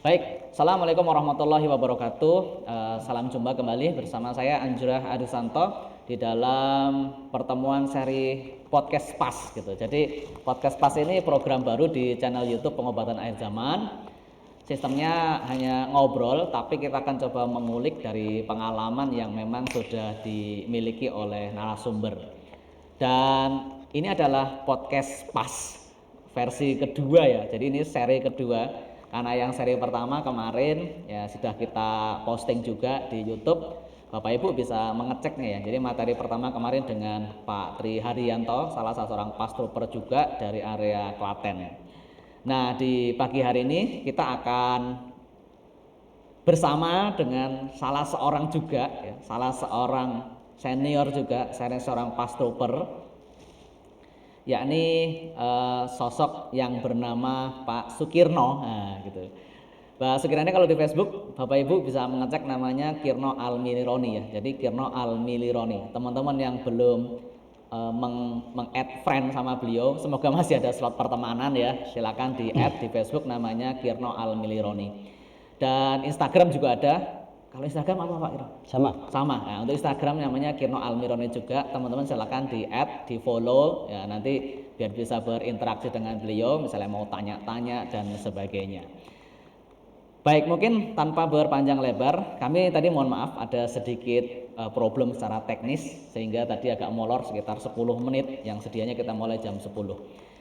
Baik, Assalamualaikum warahmatullahi wabarakatuh. Salam jumpa kembali bersama saya Anjurah Arisanto di dalam pertemuan seri podcast PAS gitu. Jadi podcast PAS ini program baru di channel YouTube Pengobatan Akhir Zaman. Sistemnya hanya ngobrol, tapi kita akan coba mengulik dari pengalaman yang memang sudah dimiliki oleh narasumber. Dan ini adalah podcast PAS versi kedua ya. Jadi ini seri kedua. Karena yang seri pertama kemarin ya sudah kita posting juga di YouTube. Bapak Ibu bisa mengeceknya ya. Jadi materi pertama kemarin dengan Pak Tri Haryanto, salah satu orang pastrooper juga dari area Klaten. Nah, di pagi hari ini kita akan bersama dengan salah seorang juga ya, salah seorang senior juga, seorang pastrooper, yakni sosok yang bernama Pak Sukirno. Nah, gitu. Pak Sukirno ini kalau di Facebook Bapak Ibu bisa mengecek namanya Kirno Almilironi ya. Jadi Kirno Almilironi. Teman-teman yang belum meng-add friend sama beliau, semoga masih ada slot pertemanan ya. Silakan di-add di Facebook namanya Kirno Almilironi. Dan Instagram juga ada. Kalau Instagram apa Pak Kirno? Sama. Nah, untuk Instagram namanya Kirno Almironi juga. Teman-teman silakan di-add, di-follow ya, nanti biar bisa berinteraksi dengan beliau, misalnya mau tanya-tanya dan sebagainya. Baik, mungkin tanpa berpanjang lebar, kami tadi mohon maaf ada sedikit problem secara teknis sehingga tadi agak molor sekitar 10 menit yang sedianya kita mulai jam 10.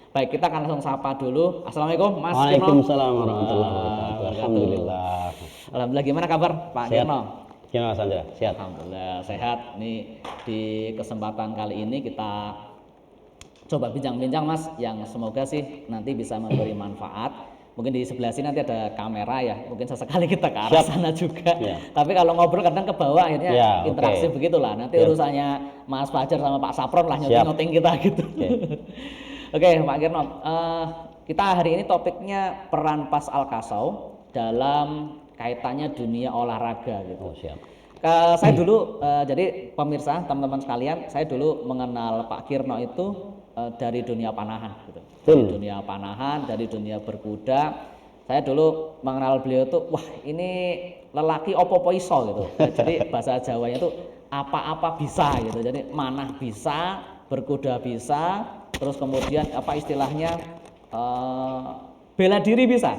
Baik, kita akan langsung sapa dulu. Assalamualaikum Mas Kirno. Waalaikumsalam warahmatullahi wabarakatuh. Alhamdulillah. Alhamdulillah, gimana kabar Pak Kirno? Gimana Mas Andra? Sehat? Alhamdulillah sehat. Nih di kesempatan kali ini kita coba bincang-bincang Mas, yang semoga sih nanti bisa memberi manfaat. Mungkin di sebelah sini nanti ada kamera ya, mungkin sesekali kita ke arah sana juga. Tapi kalau ngobrol kadang ke bawah akhirnya interaksi begitulah. Nanti urusannya Mas Fajar sama Pak Sapron lah nyoting kita gitu. Oke, Pak Kirno, kita hari ini topiknya peran Pas Al-Kasau dalam kaitannya dunia olahraga gitu. Saya dulu, jadi pemirsa, teman-teman sekalian, saya dulu mengenal Pak Kirno itu dari dunia panahan gitu. Dari dunia panahan, dari dunia berkuda. Saya dulu mengenal beliau itu, wah ini lelaki opo-opo iso gitu. Jadi bahasa Jawanya itu apa-apa bisa gitu. Jadi manah bisa, berkuda bisa, terus kemudian apa istilahnya bela diri bisa.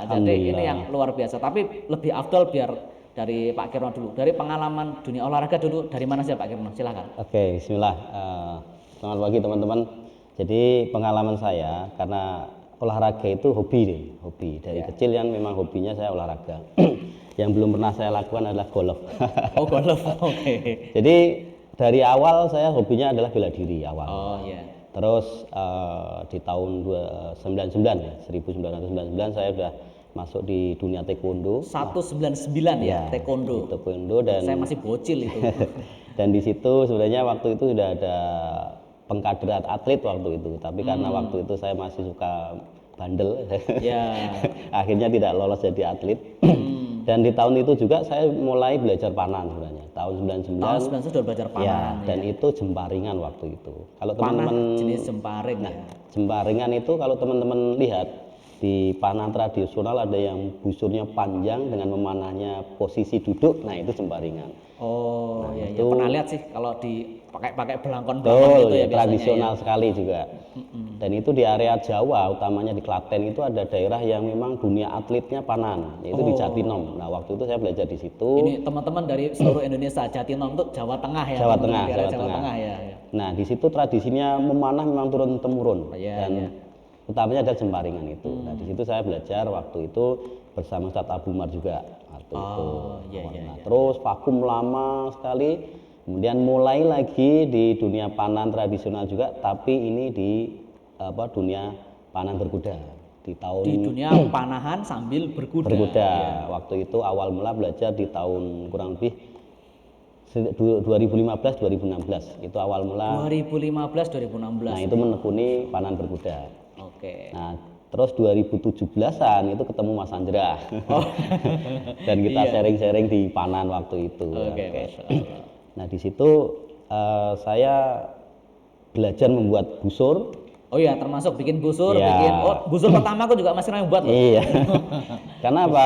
Jadi ini yang luar biasa. Tapi lebih afdol biar dari Pak Kirno dulu, dari pengalaman dunia olahraga dulu, dari mana sih Pak Kirno? Silakan. Oke, Bismillah. Selamat pagi teman-teman. Jadi pengalaman saya karena olahraga itu hobi dari kecil yang memang hobinya saya olahraga. Yang belum pernah saya lakukan adalah golf. Oh golf, oke. Jadi dari awal saya hobinya adalah bela diri awal. Oh iya. Terus di tahun 1999 saya sudah masuk di dunia taekwondo. 199 ya, taekwondo. Dan saya masih bocil itu. Dan di situ sebenarnya waktu itu sudah ada pengkaderan atlet waktu itu, tapi karena waktu itu saya masih suka bandel, akhirnya tidak lolos jadi atlet. Dan di tahun itu juga saya mulai belajar panah sebenarnya. Tahun 99. Tahun 99 sudah belajar panah. Dan itu jemparingan waktu itu. Kalau teman-teman jenis jemparing. Jemparingan itu kalau teman-teman lihat di panah tradisional ada yang busurnya panjang dengan memanahnya posisi duduk. Nah, itu jemparingan. Oh, iya, itu pernah lihat sih kalau pakai belangkon itu ya tradisional sekali juga. Dan itu di area Jawa, utamanya di Klaten itu ada daerah yang memang dunia atletnya panahan, yaitu di Jatinom. Nah, waktu itu saya belajar di situ. Ini teman-teman dari seluruh Indonesia, Jatinom itu Jawa Tengah ya. Jawa Tengah ya. Nah, di situ tradisinya memanah memang turun temurun dan utamanya ada jemparingan itu. Nah, di situ saya belajar waktu itu bersama Ustadz Abu Umar juga waktu itu. Terus vakum lama sekali. Kemudian mulai lagi di dunia panahan tradisional juga, tapi ini di dunia panahan berkuda di dunia panahan sambil berkuda. Waktu itu awal mula belajar di tahun kurang lebih 2015-2016 itu awal mula. 2015-2016. Nah, itu menekuni panahan berkuda. Nah, terus 2017-an itu ketemu Mas Andra. Dan kita sharing-sharing di panahan waktu itu. Nah, di situ saya belajar membuat busur Oh iya, termasuk bikin busur, Iya. busur pertama aku juga masih yang buat loh. Iya. Karena apa?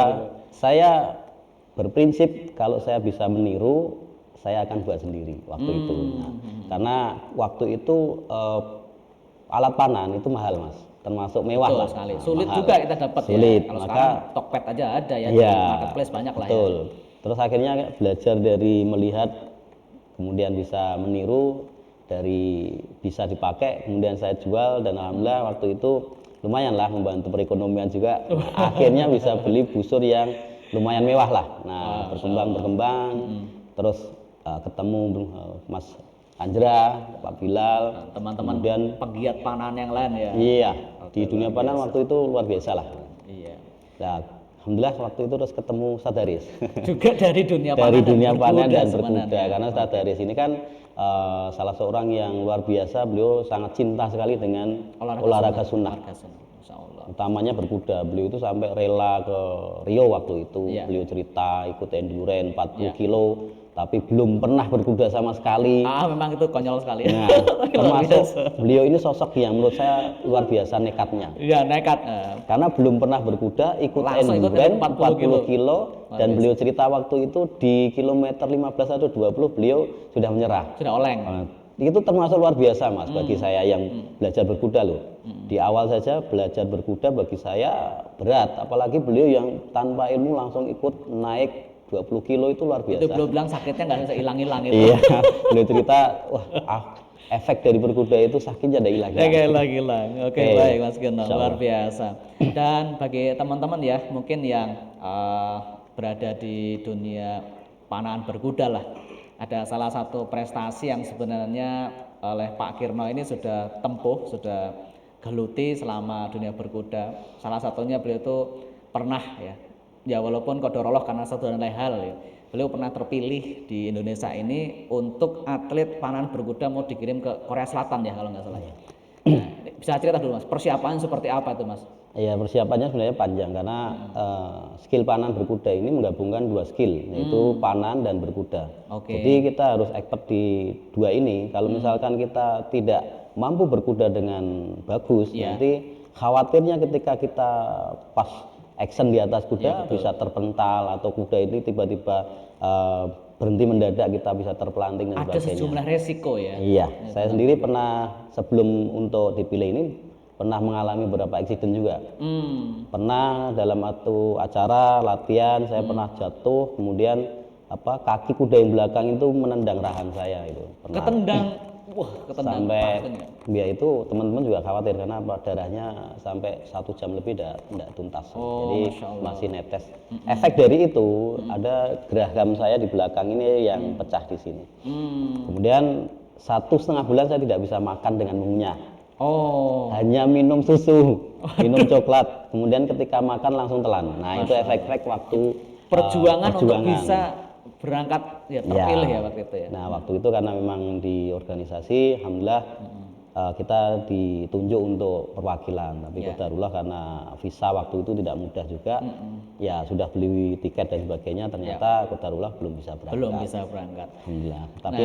Saya berprinsip kalau saya bisa meniru, saya akan buat sendiri waktu itu. Nah, karena waktu itu alat panah itu mahal, Mas. Termasuk mewah Betul lah. sekali. Nah, Sulit mahal. juga kita dapat ya. Sulit. Kalau Maka sekarang Tokped aja ada ya, di iya, marketplace banyak lah ya. betul. Terus akhirnya belajar dari melihat, kemudian bisa meniru, dari bisa dipakai, kemudian saya jual dan alhamdulillah waktu itu lumayan lah membantu perekonomian juga. Nah, akhirnya bisa beli busur yang lumayan mewah lah. Nah, berkembang, terus ketemu Mas Anjra, Pak Bilal, Teman-teman kemudian penggiat panahan yang lain ya. iya, di Oke, dunia luar panah waktu itu luar biasa lah. Iya. Nah, alhamdulillah waktu itu terus ketemu Sadaris. Juga dari dunia panah Dari dan dunia panah berkuda dan sebenarnya. berkuda, karena Sadaris ini kan salah seorang yang luar biasa. Beliau sangat cinta sekali dengan olahraga sunnah, Olahraga sunnah. Masya Allah. utamanya berkuda. Beliau itu sampai rela ke Rio waktu itu. Iya. Beliau cerita ikut endurance 40 Iya. kilo, tapi belum pernah berkuda sama sekali. Memang itu konyol sekali ya. Nah, Luar termasuk biasa. beliau ini sosok yang menurut saya luar biasa nekatnya. Iya, nekat. Karena belum pernah berkuda, ikut Langsung ikut endurance 40 40 kilo, dan beliau cerita waktu itu di kilometer 15 atau 20 beliau sudah menyerah. Sudah oleng. Itu termasuk luar biasa, Mas, bagi saya yang belajar berkuda loh. Di awal saja belajar berkuda bagi saya berat, apalagi beliau yang tanpa ilmu langsung ikut naik 20 kilo, itu luar biasa. Itu beliau bilang sakitnya nggak bisa hilang-hilang itu. Iya, beliau cerita, wah, efek dari berkuda itu sakitnya ada hilang-hilang. Hilang-hilang. Oke, baik Mas Geno, luar biasa. Dan bagi teman-teman ya, mungkin yang berada di dunia panahan berkuda lah, ada salah satu prestasi yang sebenarnya oleh Pak Kirno ini sudah tempuh, sudah geluti selama dunia berkuda. Salah satunya beliau itu pernah ya walaupun kodoroloh karena satu dan lain hal ya, beliau pernah terpilih di Indonesia ini untuk atlet panahan berkuda mau dikirim ke Korea Selatan ya kalau nggak salah ya. Nah, bisa cerita dulu Mas, persiapan seperti apa itu Mas? Ya, persiapannya sebenarnya panjang karena skill panahan berkuda ini menggabungkan dua skill, yaitu panahan dan berkuda. Jadi kita harus expert di dua ini. Kalau misalkan kita tidak mampu berkuda dengan bagus, nanti khawatirnya ketika kita pas action di atas kuda bisa terpental, atau kuda ini tiba-tiba berhenti mendadak, kita bisa terpelanting dan sebagainya. Ada sejumlah resiko ya. Iya, saya sendiri pernah sebelum untuk dipilih ini pernah mengalami beberapa accident juga. Pernah dalam satu acara latihan saya pernah jatuh, kemudian kaki kuda yang belakang itu menendang rahang saya itu. Pernah. Ketendang, wah ketendang. Sampai ya itu teman-teman juga khawatir karena darahnya sampai 1 jam lebih tidak tuntas. Jadi masih netes. Efek dari itu ada geraham saya di belakang ini yang pecah di sini. Kemudian 1,5 bulan saya tidak bisa makan dengan mengunyah. Hanya minum susu, minum coklat, kemudian ketika makan langsung telan. Nah, itu efek-efek waktu perjuangan untuk bisa berangkat ya terpilih ya waktu itu ya. Nah, waktu itu karena memang di organisasi, alhamdulillah kita ditunjuk untuk perwakilan, tapi qadarullah karena visa waktu itu tidak mudah juga. Ya sudah beli tiket dan sebagainya, ternyata qadarullah belum bisa berangkat. Alhamdulillah. Tapi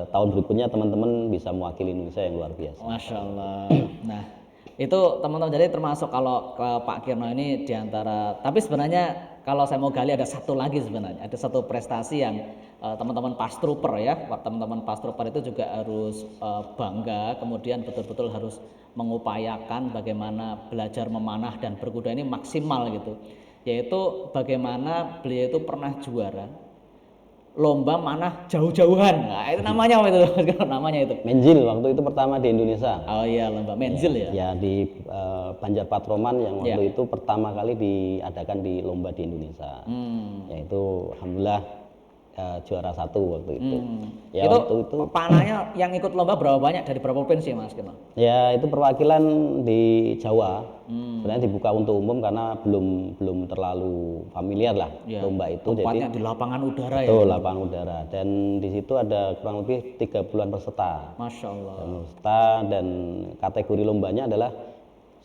tahun berikutnya teman-teman bisa mewakili Indonesia yang luar biasa. Masya Allah. Nah, itu teman-teman, jadi termasuk kalau ke Pak Kirno ini diantara, tapi sebenarnya kalau saya mau gali ada satu lagi sebenarnya, ada satu prestasi yang teman-teman pas trooper ya, teman-teman pas trooper itu juga harus bangga, kemudian betul-betul harus mengupayakan bagaimana belajar memanah dan berkuda ini maksimal gitu, yaitu bagaimana beliau itu pernah juara lomba manah jauh-jauhan. Nah, itu namanya apa itu? Namanya itu Menjil, waktu itu pertama di Indonesia. Oh iya, lomba menjil ya. Ya, di Banjar Patroman yang waktu itu pertama kali diadakan di lomba di Indonesia. Yaitu alhamdulillah juara 1 waktu itu. Ya, itu waktu itu panahnya yang ikut lomba berapa banyak, dari berapa provinsi Mas Kemal? Ya, itu perwakilan di Jawa. Sebenarnya dibuka untuk umum karena belum terlalu familiar lah lomba itu. Tempatnya Jadi di lapangan udara ya. Betul, lapangan udara, dan di situ ada kurang lebih 30-an peserta. Masya Allah. Dan kategori lombanya adalah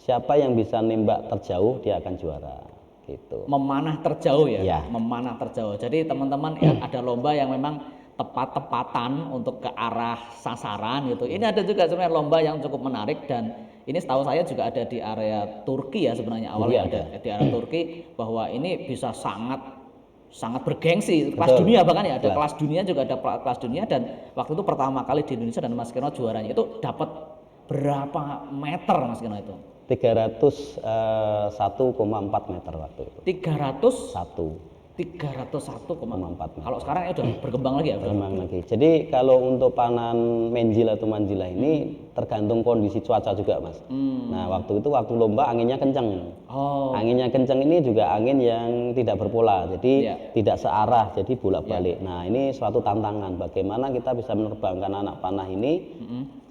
siapa yang bisa nembak terjauh dia akan juara. Gitu. Memanah terjauh ya? Ya. Memanah terjauh. Jadi teman-teman ada lomba yang memang tepat-tepatan untuk ke arah sasaran gitu. Ini ada juga sebenarnya lomba yang cukup menarik dan ini setahu saya juga ada di area Turki ya sebenarnya awalnya ada di area Turki, bahwa ini bisa sangat bergengsi kelas dunia, bahkan ya ada kelas dunia juga, ada kelas dunia. Dan waktu itu pertama kali di Indonesia dan Mas Keno juaranya itu dapat berapa meter Mas Keno itu? 301,4 meter waktu itu. 301,4 meter. Kalau sekarang ya udah berkembang lagi ya? Berkembang lagi. Jadi kalau untuk panan menjil atau manjilah ini tergantung kondisi cuaca juga, Mas. Nah, waktu itu waktu lomba anginnya kencang. Anginnya kencang ini juga angin yang tidak berpola, jadi tidak searah, jadi bolak-balik. Nah, ini suatu tantangan bagaimana kita bisa menerbangkan anak panah ini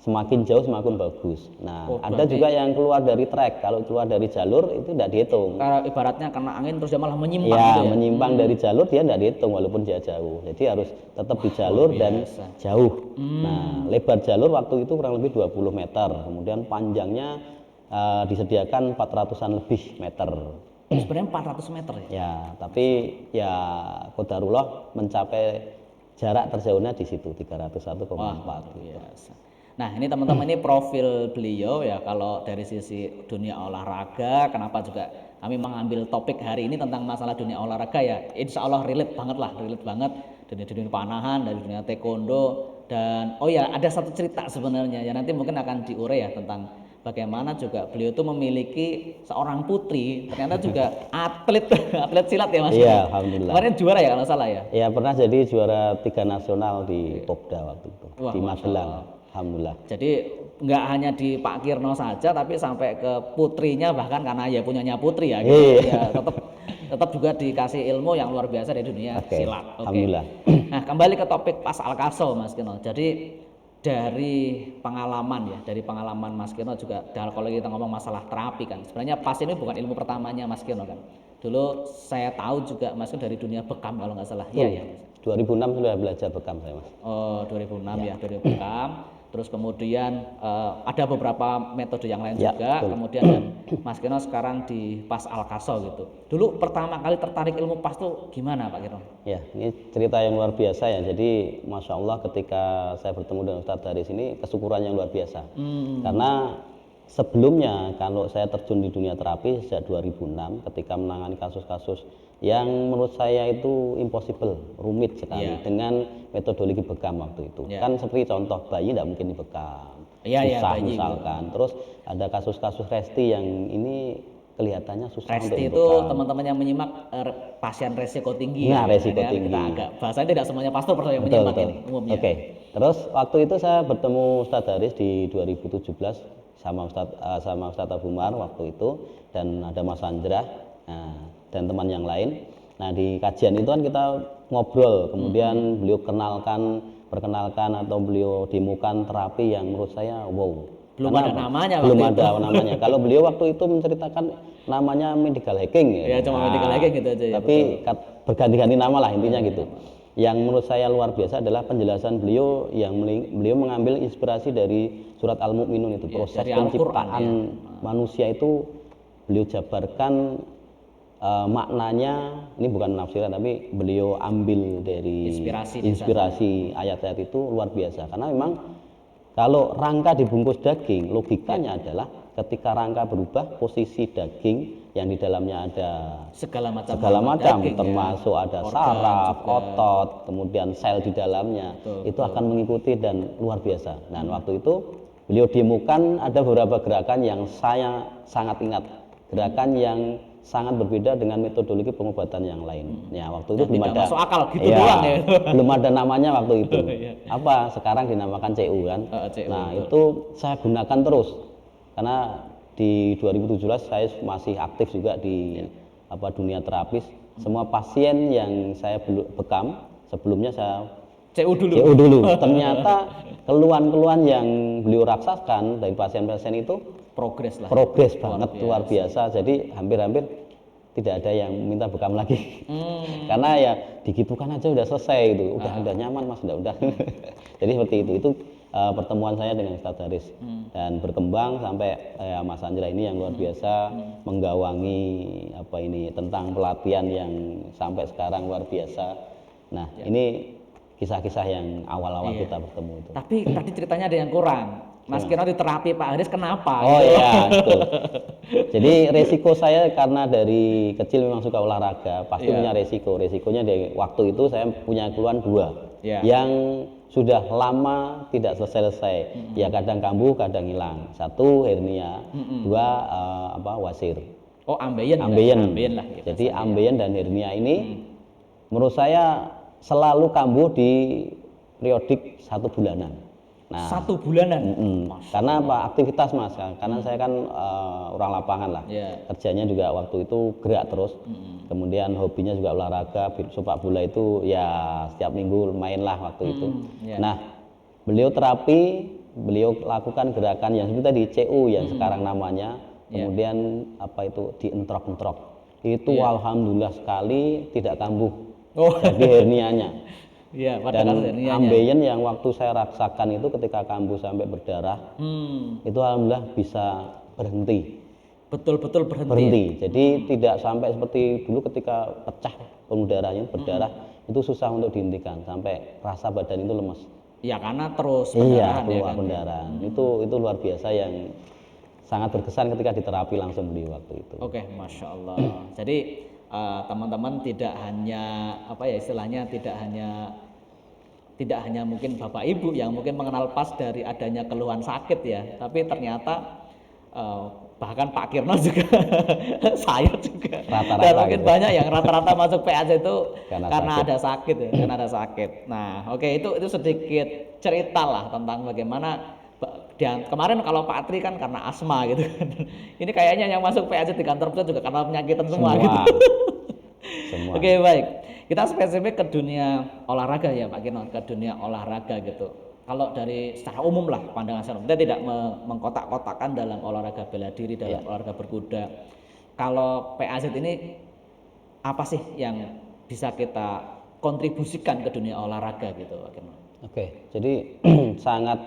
semakin jauh semakin bagus. Nah, ada juga yang keluar dari trek. Kalau keluar dari jalur itu tidak dihitung. Kalau ibaratnya kena angin terus dia malah menyimpang. Ya, menyimpang dari jalur dia tidak dihitung walaupun dia jauh. Jadi harus tetap di jalur dan jauh. Nah, lebar jalur waktu itu kurang lebih 20 meter. Kemudian panjangnya disediakan 400-an lebih meter. Sebenarnya 400 meter ya? Ya, tapi ya qadarullah mencapai jarak terjauhnya di situ 301,4. Biasa. Nah, ini teman-teman, ini profil beliau ya. Kalau dari sisi dunia olahraga, kenapa juga kami mengambil topik hari ini tentang masalah dunia olahraga ya, insya Allah relate banget dari dunia panahan, dari dunia taekwondo. Dan oh ya, ada satu cerita sebenarnya ya, nanti mungkin akan diurai ya, tentang bagaimana juga beliau itu memiliki seorang putri, ternyata juga atlet silat ya Mas. Iya, alhamdulillah. Kemarin juara ya kalau salah ya? Ya, pernah jadi juara 3 nasional di Popda waktu itu. Di Magelang. Alhamdulillah. Jadi nggak hanya di Pak Kirno saja, tapi sampai ke putrinya, bahkan karena ya punyanya putri ya, gitu. Ya tetap juga dikasih ilmu yang luar biasa dari dunia silat. Alhamdulillah. Nah, kembali ke topik Pas Alkaso Mas Kirno. Jadi dari pengalaman Mas Kirno juga, kalau kita ngomong masalah terapi kan, sebenarnya pas ini bukan ilmu pertamanya Mas Kirno kan. Dulu saya tahu juga Mas Kirno dari dunia bekam kalau nggak salah. Iya ya. 2006 sudah belajar bekam saya, Mas. Oh, 2006 ya, dari bekam. Terus kemudian ada beberapa metode yang lain juga. Betul. Kemudian dan Mas Keno sekarang di Pas Alkaso gitu. Dulu pertama kali tertarik ilmu pas tuh gimana Pak Keno? Ya, ini cerita yang luar biasa ya. Jadi Masya Allah ketika saya bertemu dengan Ustadz dari sini, kesyukuran yang luar biasa. Karena sebelumnya kalau saya terjun di dunia terapi sejak 2006 ketika menangani kasus-kasus yang menurut saya itu impossible, rumit sekali dengan metodologi bekam waktu itu. Kan seperti contoh bayi tidak mungkin dibekam, susah misalkan. Terus ada kasus-kasus resti yang ini kelihatannya susah untuk dibekam. Resti itu teman-teman yang menyimak pasien resiko tinggi. Nah, resiko tinggi. Bahasanya tidak semuanya pastor yang menyimak ini umumnya. Terus waktu itu saya bertemu Ustadz Haris di 2017 sama Ustadz Abu Mar waktu itu, dan ada Mas Andra. Nah, dan teman yang lain. Nah, di kajian itu kan kita ngobrol, kemudian beliau perkenalkan atau beliau demokan terapi yang menurut saya wow. Belum ada namanya. Kalau beliau waktu itu menceritakan namanya medical hacking ya. Ya, cuma medical hacking gitu aja ya. Tapi berganti-ganti nama lah intinya gitu. Yang menurut saya luar biasa adalah penjelasan beliau yang beliau mengambil inspirasi dari surat Al-Mu'minun itu, proses penciptaan manusia itu beliau jabarkan. Maknanya ini bukan nafsiran, tapi beliau ambil dari inspirasi ayat-ayat itu luar biasa. Karena memang kalau rangka dibungkus daging, logikanya adalah ketika rangka berubah, posisi daging yang di dalamnya ada segala macam daging, termasuk ada saraf, otot, kemudian sel di dalamnya, itu akan mengikuti dan luar biasa. Dan waktu itu beliau demokan ada beberapa gerakan yang saya sangat ingat, gerakan yang sangat berbeda dengan metodologi pengobatan yang lain. Ya, waktu itu belum ada masuk akal gitu doang ya. Belum ada namanya waktu itu. Apa sekarang dinamakan CU kan. Nah, itu saya gunakan terus. Karena di 2017 saya masih aktif juga di dunia terapis. Semua pasien yang saya bekam sebelumnya saya CU dulu. Ternyata keluhan-keluhan yang beliau rasakan dari pasien-pasien itu progres banget, luar biasa. Jadi hampir-hampir tidak ada yang minta bekam lagi. Karena ya digitukan aja udah selesai itu, udah nyaman Mas, udah. Jadi seperti itu pertemuan saya dengan Ustadz Haris, dan berkembang sampai Mas Andra ini yang luar biasa menggawangi tentang pelatihan yang sampai sekarang luar biasa. Nah, ini kisah-kisah yang awal-awal kita bertemu itu. Tapi tadi ceritanya ada yang kurang. Mas Kino di terapi Pak Haris kenapa? Oh gitu. iya, betul. Jadi resiko saya karena dari kecil memang suka olahraga, pasti punya resiko. Resikonya dari waktu itu saya punya keluhan 2 yang sudah lama tidak selesai-selesai. Ya kadang kambuh, kadang hilang. 1 hernia, 2 wasir. Oh ambeien. Ambeien. Lah. Gitu, jadi ambeien dan hernia ini menurut saya selalu kambuh di periodik 1 bulanan. Nah, 1 bulanan. Karena apa? Aktivitas Mas. Karena saya kan orang lapangan lah. Kerjanya juga waktu itu gerak terus. Kemudian hobinya juga olahraga, sepak bola itu ya setiap minggu main lah waktu itu. Nah, beliau terapi, beliau lakukan gerakan yang seperti tadi CU yang sekarang namanya. Kemudian apa itu dientrok-entrok. Itu alhamdulillah sekali tidak kambuh. Jadi hernianya. Dan ambeien yang waktu saya rasakan itu ketika kambuh sampai berdarah, itu alhamdulillah bisa berhenti. Betul-betul berhenti. Jadi tidak sampai seperti dulu ketika pecah pembuluh darahnya berdarah, itu susah untuk dihentikan sampai rasa badan itu lemes. Ya karena terus pendarahan keluar pendarahan. Itu luar biasa yang sangat berkesan ketika diterapi langsung beliau waktu itu. Oke, Masya Allah. Jadi teman-teman tidak hanya istilahnya tidak hanya mungkin Bapak Ibu yang mungkin mengenal pas dari adanya keluhan sakit ya, tapi ternyata bahkan Pak Kirno juga saya juga rata-rata dan mungkin gitu. Banyak yang rata-rata masuk PAC itu karena sakit. ada sakit ya, karena ada sakit. Nah, oke, itu sedikit cerita lah tentang bagaimana kemarin kalau Pak Tri kan karena asma gitu kan. Ini kayaknya yang masuk PAC di kantor pusat juga karena penyakitan semua. Gitu. Semua. Oke, baik. Kita spesifik ke dunia olahraga ya Pak Kirno, ke dunia olahraga gitu. Kalau dari secara umum lah pandangan saya, kita tidak mengkotak-kotakan dalam olahraga bela diri, dalam olahraga berkuda. Kalau PAZ ini apa sih yang bisa kita kontribusikan ke dunia olahraga gitu Pak Kirno? Oke, jadi sangat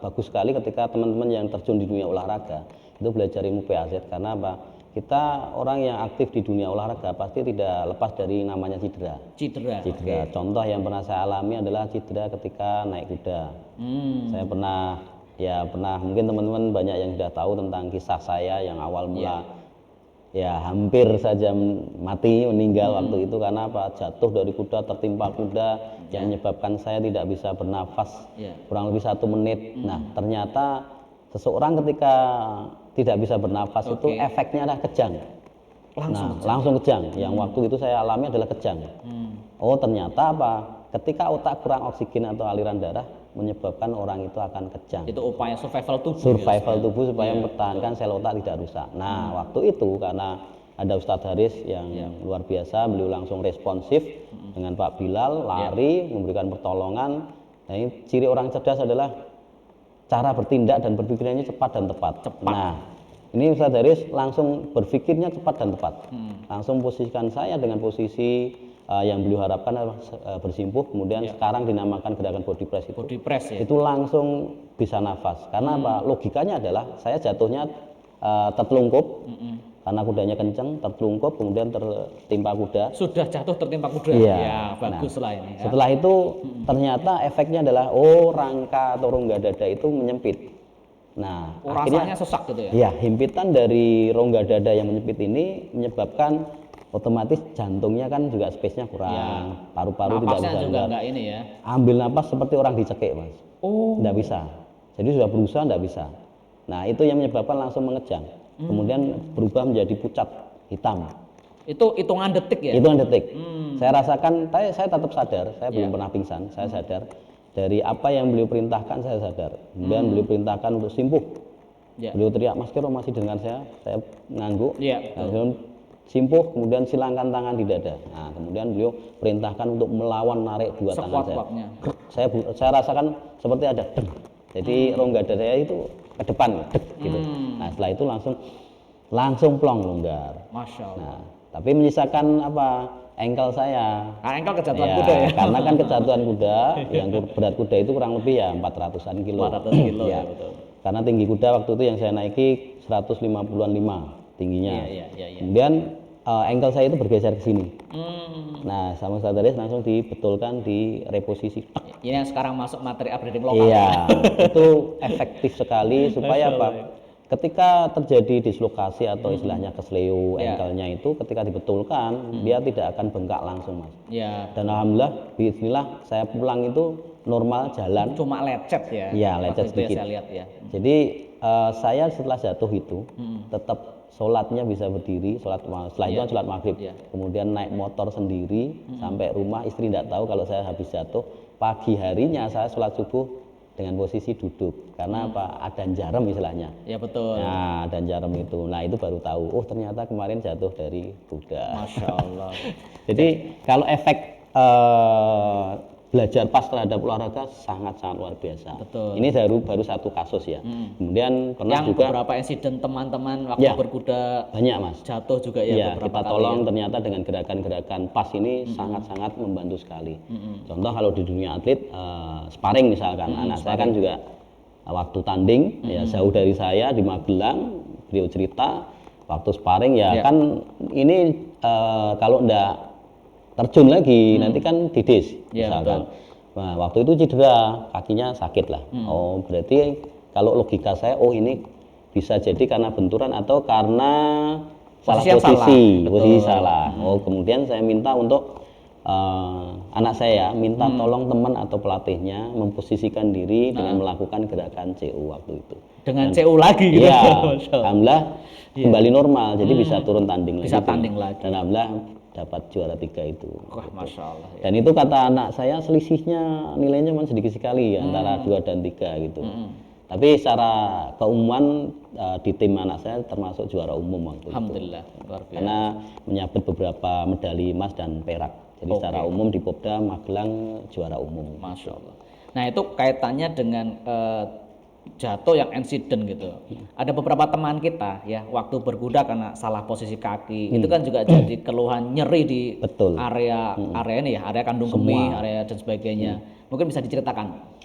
bagus sekali ketika teman-teman yang terjun di dunia olahraga itu belajar ilmu PAZ. Karena apa? Kita orang yang aktif di dunia olahraga pasti tidak lepas dari namanya cedera. Okay. Contoh yang pernah saya alami adalah cedera ketika naik kuda. Saya pernah mungkin teman-teman banyak yang sudah tahu tentang kisah saya yang awal mula ya hampir saja mati, meninggal waktu itu karena apa? Jatuh dari kuda, tertimpa kuda yang menyebabkan saya tidak bisa bernafas kurang lebih 1 menit. Nah, ternyata seseorang ketika tidak bisa bernafas itu efeknya adalah kejang. Langsung kejang. Yang waktu itu saya alami adalah kejang. Oh, ternyata apa? Ketika otak kurang oksigen atau aliran darah menyebabkan orang itu akan kejang. Itu upaya survival tubuh. Tubuh supaya mempertahankan sel otak tidak rusak. Nah, waktu itu karena ada Ustadz Haris yang luar biasa, beliau langsung responsif dengan Pak Bilal, lari, memberikan pertolongan. Nah, ini ciri orang cerdas adalah cara bertindak dan berpikirnya cepat dan tepat. Nah, ini Ustadz Haris langsung berpikirnya cepat dan tepat. Langsung posisikan saya dengan posisi yang beliau harapkan adalah bersimpuh, kemudian sekarang dinamakan gerakan body press itu. Itu langsung bisa nafas. Karena apa? Logikanya adalah saya jatuhnya tertelungkup. Karena kudanya kenceng, tertelungkup, kemudian tertimpa kuda. Sudah jatuh tertimpa kuda. Iya. Ya, bagus lah ini. Ya. Setelah itu ternyata efeknya adalah rangka atau rongga dada itu menyempit. Nah, rasanya sesak gitu ya. Iya, himpitan dari rongga dada yang menyempit ini menyebabkan otomatis jantungnya kan juga space-nya kurang. Paru-paru tidak bisa juga enggak ini ya. Ambil napas seperti orang dicekik, Mas. Enggak bisa. Jadi sudah berusaha enggak bisa. Nah, itu yang menyebabkan langsung mengejang. Kemudian berubah menjadi pucat hitam. Itu hitungan detik ya? Hitungan detik. Saya rasakan, saya tetap sadar, saya belum pernah pingsan, saya sadar. Dari apa yang beliau perintahkan, saya sadar. Kemudian beliau perintahkan untuk simpuh. Beliau teriak, Mas Kiro masih dengar saya ngangguk. Kemudian simpuh, kemudian silangkan tangan di dada. Nah, kemudian beliau perintahkan untuk melawan narik 2 tangan saya. Saya rasakan seperti ada deng. Jadi rongga dada saya itu ke depan gitu. Nah, setelah itu langsung plong longgar. Masya Allah. Nah, tapi menyisakan engkel saya. Engkel kejatuhan kuda ya. Karena kan kejatuhan kuda yang berat kuda itu kurang lebih 400-an kilo. 400 kilo ya, betul. Karena tinggi kuda waktu itu yang saya naiki 150-an tingginya. Iya. Kemudian engkel saya itu bergeser ke sini. Nah, sama Ustaz Haris langsung dibetulkan di reposisi. Ini yang sekarang masuk materi upgrading lokal. Iya, itu efektif sekali supaya apa? Ketika terjadi dislokasi atau istilahnya kesleo engkelnya itu ketika dibetulkan dia tidak akan bengkak langsung, Mas. Ya. Dan alhamdulillah bismillah saya pulang itu normal jalan. Cuma lecet ya. Iya, lecet Waktu itu sedikit. saya lihat ya. Jadi saya setelah jatuh itu tetap sholatnya bisa berdiri, setelah itu kan sholat maghrib, kemudian naik motor sendiri sampai rumah, istri tidak tahu kalau saya habis jatuh. Pagi harinya saya sholat subuh dengan posisi duduk, karena apa? Ada jarum istilahnya. Ya betul. Nah, dan jarum itu, nah itu baru tahu, oh ternyata kemarin jatuh dari kuda. Masya Allah. Jadi kalau efek belajar pas terhadap olahraga sangat-sangat luar biasa. Betul. Ini baru satu kasus ya. Kemudian pernah Yang juga beberapa insiden teman-teman waktu berkuda banyak, Mas. jatuh juga ya, Iya, beberapa kita kali tolong ya. ternyata dengan gerakan-gerakan pas ini sangat-sangat membantu sekali. Contoh kalau di dunia atlet sparring misalkan, anak saya kan juga waktu tanding ya jauh dari saya di Magelang, beliau cerita waktu sparring ya kan ini kalau ndak terjun lagi nanti kan didis misalkan. Nah, waktu itu cedera, kakinya sakit lah. Oh, berarti kalau logika saya, oh ini bisa jadi karena benturan atau karena posisi salah. Oh, kemudian saya minta untuk anak saya minta tolong teman atau pelatihnya memposisikan diri dengan melakukan gerakan CU waktu itu. Dengan CU lagi gitu. Iya, alhamdulillah kembali normal, jadi bisa turun tanding lagi. Bisa tanding lagi. Dan alhamdulillah dapat juara 3 itu. Wah, Masya Allah. Ya. Dan itu kata anak saya selisihnya nilainya memang sedikit sekali antara 2 dan 3 gitu. Tapi secara keumuman di tim anak saya termasuk juara umum waktu Alhamdulillah, itu. luar biasa. Karena menyabet beberapa medali emas dan perak. Jadi secara umum di Popda Magelang juara umum. Masya Allah. Nah itu kaitannya dengan jatuh yang insiden gitu. Ada beberapa teman kita ya waktu berkuda karena salah posisi kaki itu kan juga jadi keluhan nyeri di area ini ya, area kandung kemih, area dan sebagainya. Mungkin bisa diceritakan.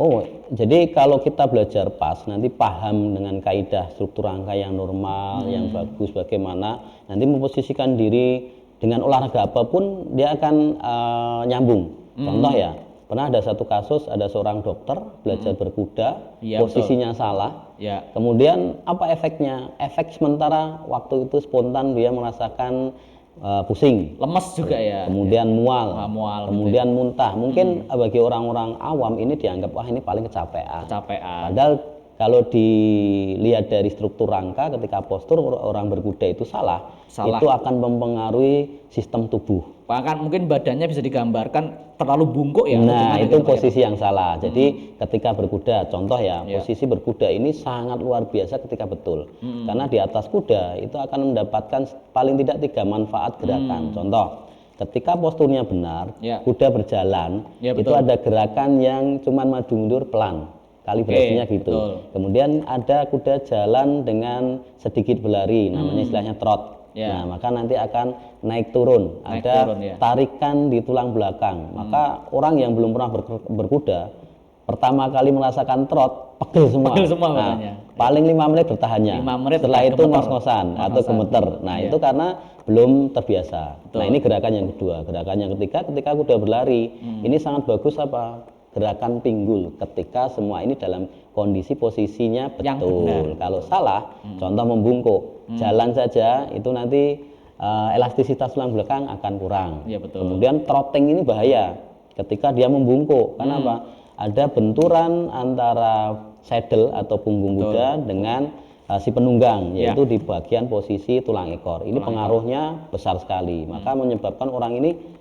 Oh, jadi kalau kita belajar pas nanti paham dengan kaidah struktur rangka yang normal, yang bagus bagaimana nanti memposisikan diri dengan olahraga apapun dia akan nyambung. Contoh ya, pernah ada satu kasus ada seorang dokter belajar berkuda, posisinya salah. Kemudian apa efeknya? Efek sementara waktu itu spontan dia merasakan pusing, lemes juga ya, kemudian mual, kemudian gitu ya. muntah. Mungkin bagi orang-orang awam ini dianggap wah ini paling kecapean. Padahal kalau dilihat dari struktur rangka ketika postur orang berkuda itu salah, itu akan mempengaruhi sistem tubuh. Bahkan mungkin badannya bisa digambarkan terlalu bungkuk ya. Nah, itu posisi yang salah. Jadi ketika berkuda, contoh ya, posisi berkuda ini sangat luar biasa ketika betul. Karena di atas kuda itu akan mendapatkan paling tidak 3 manfaat gerakan. Contoh, ketika posturnya benar, kuda berjalan, itu ada gerakan yang cuman maju mundur pelan. Kalibrasinya gitu. Kemudian ada kuda jalan dengan sedikit berlari, namanya istilahnya trot. Nah, maka nanti akan naik turun, ada tarikan di tulang belakang. Maka orang yang belum pernah berkuda, pertama kali merasakan trot, pegel semua. Nah, paling 5 menit bertahannya. 5 menit setelah itu ngos-ngosan atau gemeter. Nah, itu karena belum terbiasa. Nah, ini gerakan yang kedua. Gerakan yang ketiga, ketika kuda berlari, ini sangat bagus apa? Gerakan pinggul ketika semua ini dalam kondisi posisinya betul. Kalau salah, contoh membungkuk, jalan saja itu nanti elastisitas tulang belakang akan kurang. Kemudian trotting ini bahaya ketika dia membungkuk. Karena apa? Ada benturan antara saddle atau punggung kuda dengan si penunggang, yaitu di bagian posisi tulang ekor. Ini pengaruhnya besar sekali. Maka menyebabkan orang ini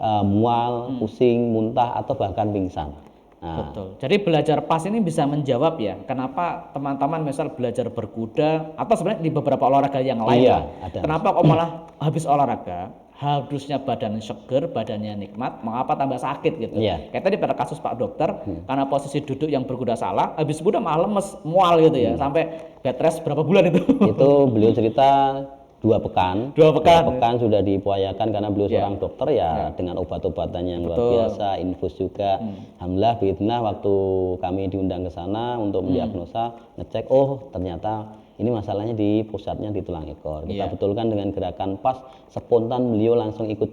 mual, pusing, muntah atau bahkan pingsan. Nah, betul. Jadi belajar pas ini bisa menjawab ya, kenapa teman-teman misal belajar berkuda atau sebenarnya di beberapa olahraga yang lain kenapa kok malah habis olahraga harusnya badan seger, badannya nikmat, mengapa tambah sakit gitu. Kayak tadi pada kasus Pak Dokter, karena posisi duduk yang berkuda salah, habis kuda malah lemes, mual gitu ya, sampai bed rest berapa bulan itu. Itu beliau cerita 2 pekan. 2 pekan sudah diupayakan karena beliau seorang dokter dengan obat-obatan yang luar biasa, infus juga. Alhamdulillah, biidznillah waktu kami diundang ke sana untuk mendiagnosa, ngecek, oh ternyata ini masalahnya di pusatnya di tulang ekor. Kita betulkan dengan gerakan pas, spontan beliau langsung ikut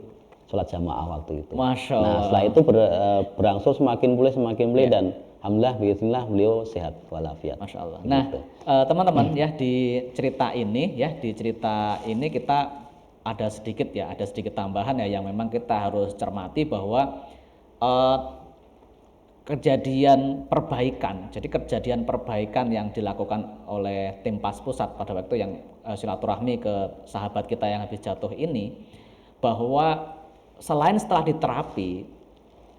sholat jamaah waktu itu. Masya Allah. Nah setelah itu berangsur semakin pulih dan alhamdulillah bismillah beliau sehat walafiat. Masya Allah. Nah teman-teman ya di cerita ini kita ada sedikit tambahan ya yang memang kita harus cermati bahwa kejadian perbaikan yang dilakukan oleh tim PAS Pusat pada waktu yang silaturahmi ke sahabat kita yang habis jatuh ini, bahwa selain setelah diterapi,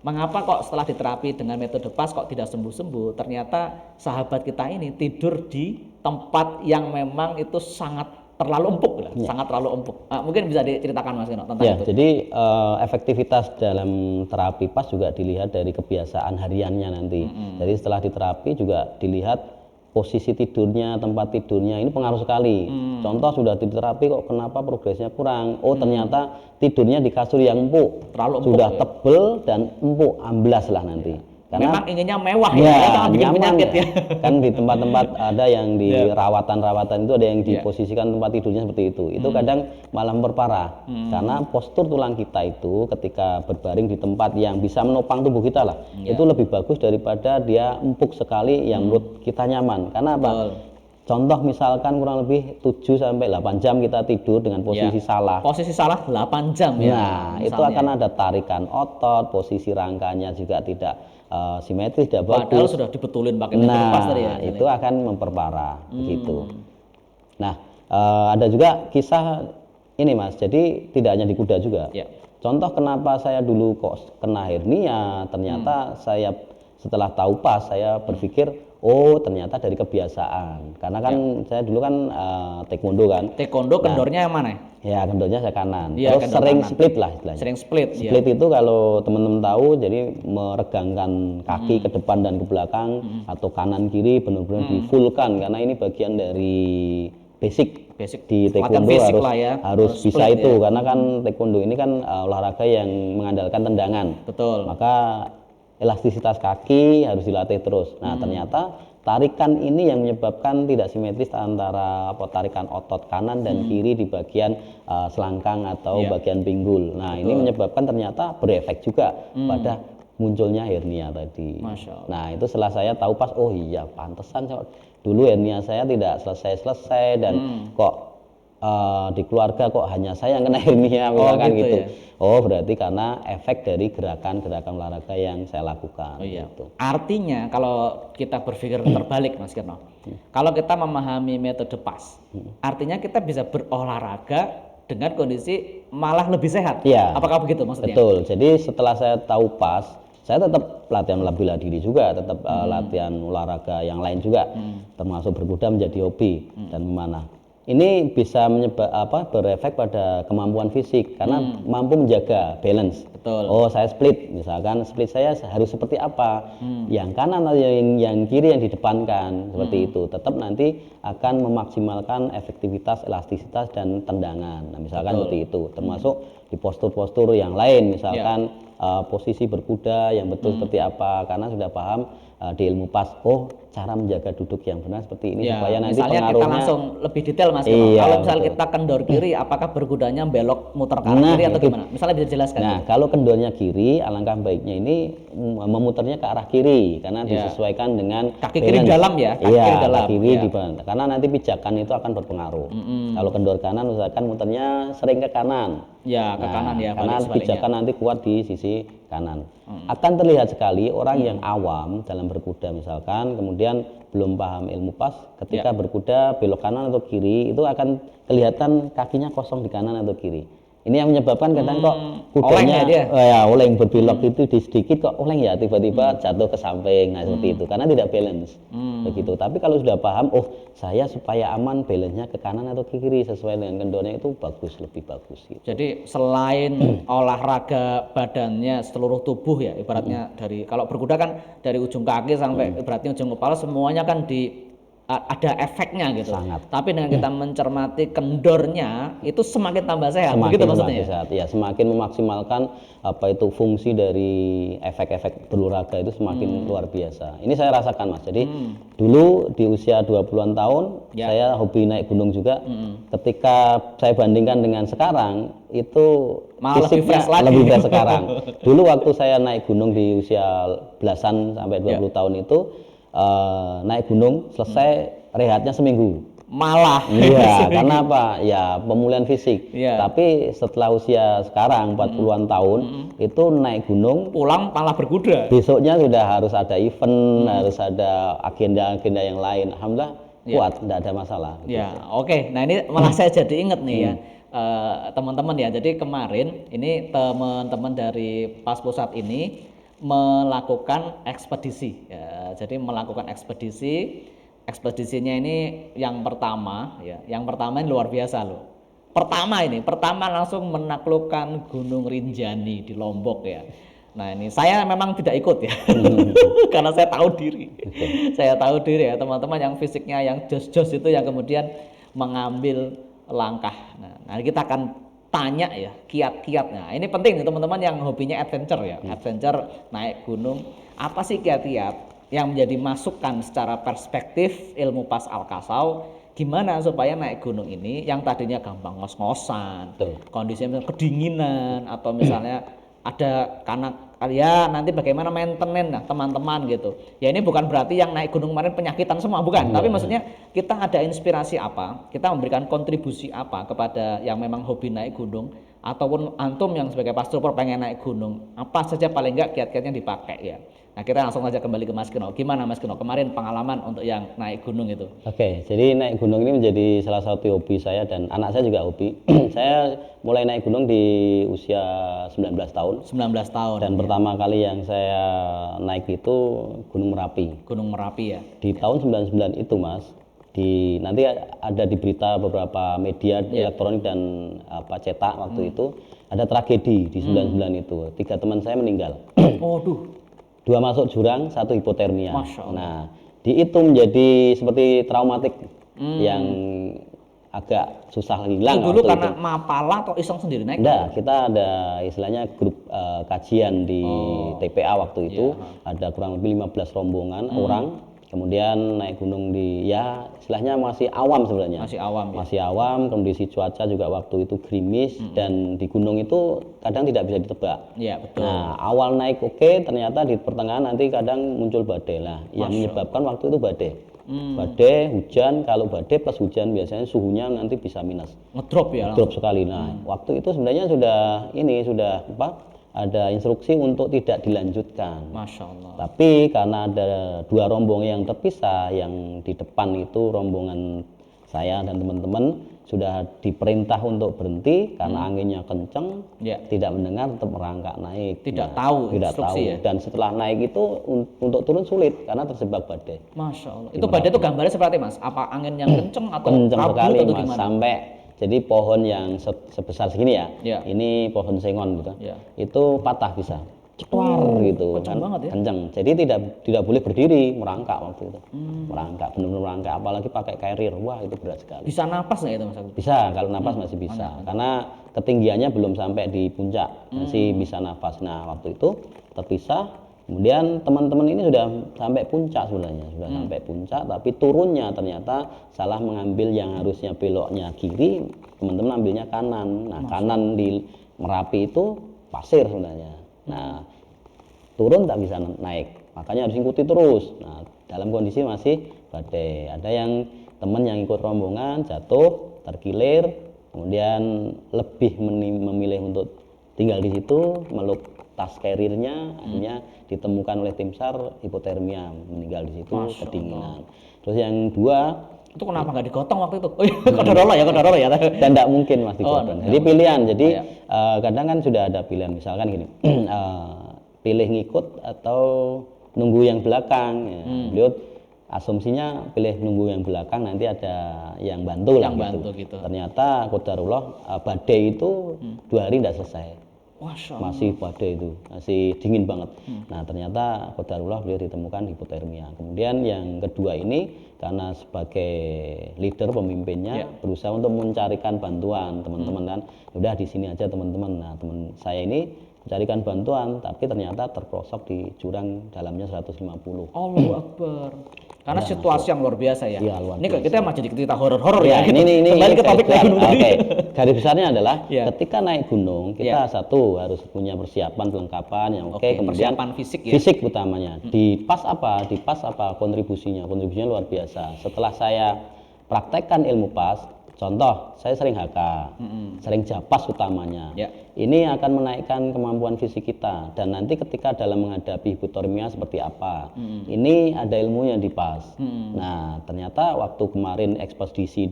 mengapa kok setelah diterapi dengan metode PAS kok tidak sembuh-sembuh? Ternyata sahabat kita ini tidur di tempat yang memang itu sangat terlalu empuk, sangat terlalu empuk. Mungkin bisa diceritakan Mas Keno tentang itu. Jadi efektivitas dalam terapi PAS juga dilihat dari kebiasaan hariannya nanti. Jadi setelah diterapi juga dilihat posisi tidurnya, tempat tidurnya, ini pengaruh sekali. Contoh sudah diterapi kok kenapa progresnya kurang? Oh ternyata tidurnya di kasur yang empuk, terlalu empuk, sudah tebel dan empuk, amblas lah nanti. Karena memang inginnya mewah ya, bikin penyakit ya. Kan di tempat-tempat ada yang di rawatan-rawatan itu ada yang diposisikan tempat tidurnya seperti itu. Itu kadang malah memperparah. Karena postur tulang kita itu ketika berbaring di tempat yang bisa menopang tubuh kita lah, itu lebih bagus daripada dia empuk sekali yang menurut kita nyaman. Karena apa? Contoh misalkan kurang lebih 7 sampai 8 jam kita tidur dengan posisi salah. Posisi salah 8 jam ya. Nah, itu akan ada tarikan otot, posisi rangkanya juga tidak simetris, tidak bagus. Padahal sudah dibetulin pakai metode PAS tadi ya. Itu akan memperparah begitu. Nah, ada juga kisah ini Mas. Jadi tidak hanya di kuda juga. Contoh kenapa saya dulu kok kena hernia, ternyata saya setelah tahu PAS saya berpikir oh ternyata dari kebiasaan. Karena kan saya dulu kan taekwondo kan. Taekwondo kendornya yang mana? Ya kendornya saya kanan. Terus sering kanan. Split lah istilahnya. Sering split. Split itu kalau teman-teman tahu jadi meregangkan kaki ke depan dan ke belakang atau kanan kiri benar-benar di fullkan karena ini bagian dari basic di taekwondo harus bisa itu karena kan taekwondo ini kan olahraga yang mengandalkan tendangan. Betul. Maka elastisitas kaki harus dilatih terus. Nah, ternyata tarikan ini yang menyebabkan tidak simetris antara tarikan otot kanan dan kiri di bagian selangkang atau bagian pinggul. Nah, ini menyebabkan ternyata berefek juga pada munculnya hernia tadi. Nah, itu setelah saya tahu PAS, oh iya pantesan dulu hernia saya tidak selesai-selesai dan kok di keluarga kok hanya saya yang kena hernia misalkan gitu. Oh berarti karena efek dari gerakan-gerakan olahraga yang saya lakukan. Gitu. Artinya kalau kita berpikir terbalik Mas Keno, kalau kita memahami metode PAS, artinya kita bisa berolahraga dengan kondisi malah lebih sehat. Apakah begitu maksudnya? Betul. Jadi setelah saya tahu PAS, saya tetap latihan bela diri juga, tetap latihan olahraga yang lain juga, termasuk berkuda menjadi hobi dan memanah. Ini bisa berefek pada kemampuan fisik karena mampu menjaga balance. Betul. Oh saya split, misalkan split saya harus seperti apa, yang kanan atau yang kiri yang didepankan seperti itu. Tetap nanti akan memaksimalkan efektivitas, elastisitas dan tendangan. Nah misalkan seperti itu, termasuk di postur-postur yang lain, misalkan posisi berkuda yang betul seperti apa, karena sudah paham di ilmu PAS, oh cara menjaga duduk yang benar seperti ini supaya nanti misalnya pengaruhnya kita langsung lebih detail Mas kalau misalnya kita kendor kiri apakah berkudanya belok muter ke arah kiri atau gimana? Misalnya bisa dijelaskan. Nah, kalau kendornya kiri alangkah baiknya ini memutarnya ke arah kiri karena disesuaikan dengan kaki kiri dalam ya, kaki kiri di bawah. Karena nanti pijakan itu akan berpengaruh. Kalau kendor kanan usahakan muternya sering ke kanan. Ke kanan ya. Karena pijakan nanti kuat di sisi kanan. Akan terlihat sekali orang yang awam dalam berkuda misalkan, kemudian belum paham ilmu PAS, ketika berkuda belok kanan atau kiri itu akan kelihatan kakinya kosong di kanan atau kiri. Ini yang menyebabkan kadang kok kudanya oleng berbelok itu di sedikit kok oleng ya tiba-tiba jatuh ke samping, nah seperti itu karena tidak balance begitu. Tapi kalau sudah paham, oh saya supaya aman balance-nya ke kanan atau ke kiri sesuai dengan kendornya itu bagus, lebih bagus. Gitu. Jadi selain olahraga badannya seluruh tubuh ya ibaratnya dari kalau berkuda kan dari ujung kaki sampai ibaratnya ujung kepala semuanya kan di ada efeknya gitu. Sangat. Tapi dengan kita mencermati kendornya itu semakin tambah sehat. Semakin Begitu maksudnya. tambah sehat. Ya, semakin memaksimalkan apa itu fungsi dari efek-efek berolahraga itu semakin luar biasa. Ini saya rasakan Mas. Jadi dulu di usia 20-an tahun saya hobi naik gunung juga. Ketika saya bandingkan dengan sekarang itu malah lebih fresh lagi. lebih fresh sekarang. Dulu waktu saya naik gunung di usia belasan sampai 20 tahun itu naik gunung selesai rehatnya seminggu. Malah. Iya, karena apa? Ya pemulihan fisik. Iya. Tapi setelah usia sekarang 40-an tahun itu naik gunung pulang malah berkuda. Besoknya sudah harus ada event, harus ada agenda-agenda yang lain. Alhamdulillah kuat, tidak ada masalah. Ya, oke. Nah ini malah saya jadi inget nih ya. Teman-teman ya, jadi kemarin ini teman-teman dari PAS Pusat ini melakukan ekspedisi ya. Jadi melakukan ekspedisinya ini yang pertama ya. Yang pertama ini luar biasa loh. Pertama langsung menaklukkan Gunung Rinjani di Lombok ya. Nah ini saya memang tidak ikut ya. Karena saya tahu diri. Saya tahu diri ya, teman-teman yang fisiknya yang jos-jos itu yang kemudian mengambil langkah. Nah kita akan tanya ya kiat-kiatnya. Ini penting nih teman-teman yang hobinya adventure ya. Adventure naik gunung. Apa sih kiat-kiat yang menjadi masukan secara perspektif ilmu PAS Al-Kasau, gimana supaya naik gunung ini yang tadinya gampang ngos-ngosan, kondisinya kedinginan atau misalnya ada karena ya nanti bagaimana maintenance nah teman-teman gitu. Ya ini bukan berarti yang naik gunung kemarin penyakitan semua, bukan. Tapi maksudnya kita ada inspirasi apa, kita memberikan kontribusi apa kepada yang memang hobi naik gunung ataupun antum yang sebagai pastrupper pengen naik gunung, apa saja paling enggak kiat-kiatnya dipakai ya. Nah kita langsung aja kembali ke Mas Kino. Gimana Mas Kino kemarin pengalaman untuk yang naik gunung itu? Oke, jadi naik gunung ini menjadi salah satu hobi saya dan anak saya juga hobi. Saya mulai naik gunung di usia 19 tahun. 19 tahun. Dan pertama kali yang saya naik itu Gunung Merapi. Gunung Merapi ya. Di tahun 99 itu Mas, nanti ada di berita beberapa media elektronik dan cetak waktu itu ada tragedi di 99 itu. 3 teman saya meninggal. Waduh. 2 masuk jurang, 1 hipotermia. Masya Allah. Nah, itu menjadi seperti traumatik yang agak susah hilang. Itu dulu karena mapala atau iseng sendiri naik? Enggak, kita ada istilahnya grup kajian di TPA waktu itu. Ada kurang lebih 15 rombongan orang. Kemudian naik gunung istilahnya masih awam sebenarnya. Masih awam ya? Masih awam, kondisi cuaca juga waktu itu gerimis dan di gunung itu kadang tidak bisa ditebak. Iya, betul. Nah, awal naik oke, ternyata di pertengahan nanti kadang muncul badai lah. Yang menyebabkan waktu itu badai. Badai, hujan, kalau badai plus hujan biasanya suhunya nanti bisa minus. Ngedrop ya? Ngedrop sekali. Nah, waktu itu sebenarnya sudah ada instruksi untuk tidak dilanjutkan. Masya Allah. Tapi karena ada 2 rombongan yang terpisah, yang di depan itu rombongan saya dan teman-teman sudah diperintah untuk berhenti karena anginnya kenceng, tidak mendengar, tetap merangkak naik. Tidak tahu instruksi ya? Dan setelah naik itu untuk turun sulit karena terjebak badai. Masya Allah. Itu badai itu gambarnya seperti Mas? Apa angin yang kenceng atau kenceng sekali atau Mas, gimana? sampai jadi pohon yang sebesar segini ya, ini pohon sengon gitu, itu patah bisa, cetuar gitu, kenceng banget ya? Kenceng. Jadi tidak boleh berdiri, merangkak waktu itu, merangkak, benar-benar merangkak, apalagi pakai carrier, wah itu berat sekali. Bisa napas nggak itu Mas? Bisa, kalau napas masih bisa, karena ketinggiannya belum sampai di puncak, masih bisa napas. Nah waktu itu terpisah. Kemudian teman-teman ini sudah sampai puncak sebenarnya, sampai puncak, tapi turunnya ternyata salah mengambil yang harusnya beloknya kiri, teman-teman ambilnya kanan. Nah, kanan di Merapi itu pasir sebenarnya. Nah, turun tak bisa naik, makanya harus ikuti terus. Nah, dalam kondisi masih badai. Ada yang teman yang ikut rombongan jatuh, terkilir, kemudian lebih memilih untuk tinggal di situ, meluk tas carrier-nya, akhirnya ditemukan oleh tim SAR hipotermia, meninggal di situ, kedinginan. Terus yang 2 itu kenapa nggak digotong waktu itu? Oh iya, kodarullah ya. Dan tidak mungkin Mas digotong. Jadi pilihan. Jadi kadang kan sudah ada pilihan, misalkan gini, pilih ngikut atau nunggu yang belakang. Ya. Beliau asumsinya pilih nunggu yang belakang, nanti ada yang bantu lah gitu. Ternyata kodarullah badai itu 2 hari tidak selesai. Masya Allah. masih badai itu, masih dingin banget. Nah ternyata qadarullah beliau ditemukan hipotermia. Kemudian yang kedua ini karena sebagai leader pemimpinnya berusaha untuk mencarikan bantuan teman-teman kan, udah di sini aja teman-teman. Nah teman saya ini mencarikan bantuan, tapi ternyata terperosok di jurang dalamnya 150. Allahu Akbar. Karena situasi yang luar biasa ya. Iya, luar Ini kita mah jadi cerita horor-horor Ya, ya. ini Kembali ke topik naik gunung tadi. Oke, garis besarnya adalah Ya. ketika naik gunung kita satu harus punya persiapan perlengkapan yang oke, kemudian persiapan fisik ya. fisik utamanya. Di pas apa kontribusinya luar biasa. Setelah saya praktekkan ilmu pas, contoh saya sering HK, sering japas utamanya. Ya. Ini akan menaikkan kemampuan fisik kita dan nanti ketika dalam menghadapi hipotermia seperti apa, ini ada ilmunya di PAS. Nah ternyata waktu kemarin ekspedisi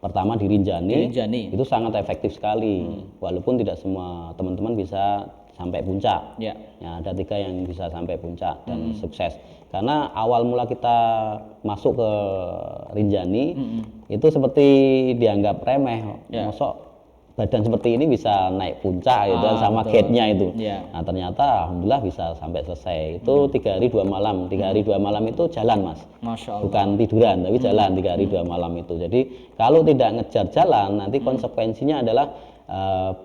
pertama di Rinjani, itu sangat efektif sekali, walaupun tidak semua teman-teman bisa sampai puncak. Ya. Ya, ada 3 yang bisa sampai puncak dan sukses. Karena awal mula kita masuk ke Rinjani itu seperti dianggap remeh, mosok badan seperti ini bisa naik puncak gitu sama gate-nya itu. Nah ternyata alhamdulillah bisa sampai selesai. Itu 3 hari 2 malam. 3 hari 2 malam itu jalan Mas. Masya Allah. Bukan tiduran tapi jalan 3 hari 2 malam itu. Jadi kalau tidak ngejar jalan nanti konsekuensinya adalah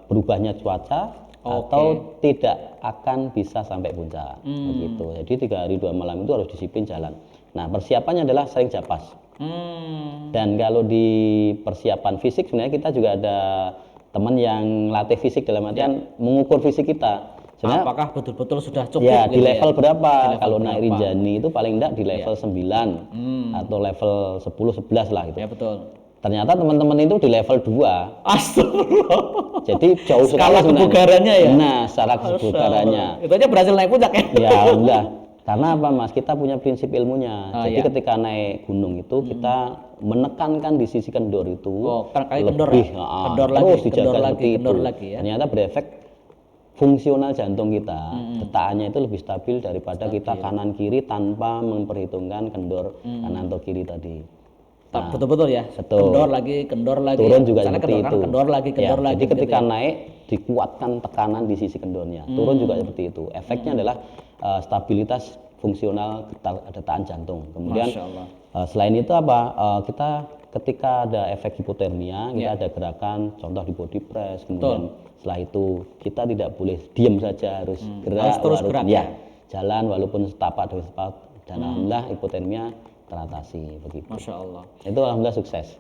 berubahnya cuaca atau tidak akan bisa sampai puncak. Begitu. Jadi 3 hari 2 malam itu harus disiplin jalan. Nah persiapannya adalah sering japas. Dan kalau di persiapan fisik sebenarnya kita juga ada teman yang latih fisik dalam artian mengukur fisik kita. Sebenarnya, apakah betul-betul sudah cukup? Ya, di level berapa? Kalau naik Rinjani itu paling enggak di level 9 atau level 10 11 lah gitu. Ya betul. Ternyata teman-teman itu di level 2. Astagfirullah. Jadi jauh sekali skala kebugarannya ya. Nah, skala kebugarannya. Itu aja berhasil naik puncak ya. Ya, alhamdulillah. Karena apa Mas? Kita punya prinsip ilmunya. Jadi ketika naik gunung itu kita menekankan di sisi kendor itu lebih terus dijaga seperti itu. Ternyata berefek fungsional jantung kita, detaannya itu lebih stabil daripada kita kanan kiri tanpa memperhitungkan kendor kanan atau kiri tadi. Nah, betul-betul ya. Kendor lagi. Turun juga seperti itu. Kendor lagi. Jadi ketika naik dikuatkan tekanan di sisi kendornya. Turun juga seperti itu. Efeknya adalah stabilitas fungsional detaan jantung. Kemudian selain itu apa? Kita ketika ada efek hipotermia, kita ada gerakan, contoh di body press. Kemudian setelah itu kita tidak boleh diam saja, harus gerak, terus gerak ya. Jalan walaupun setapak demi setapak. Dan alhamdulillah hipotermia teratasi begitu. Masya Allah. Itu alhamdulillah sukses.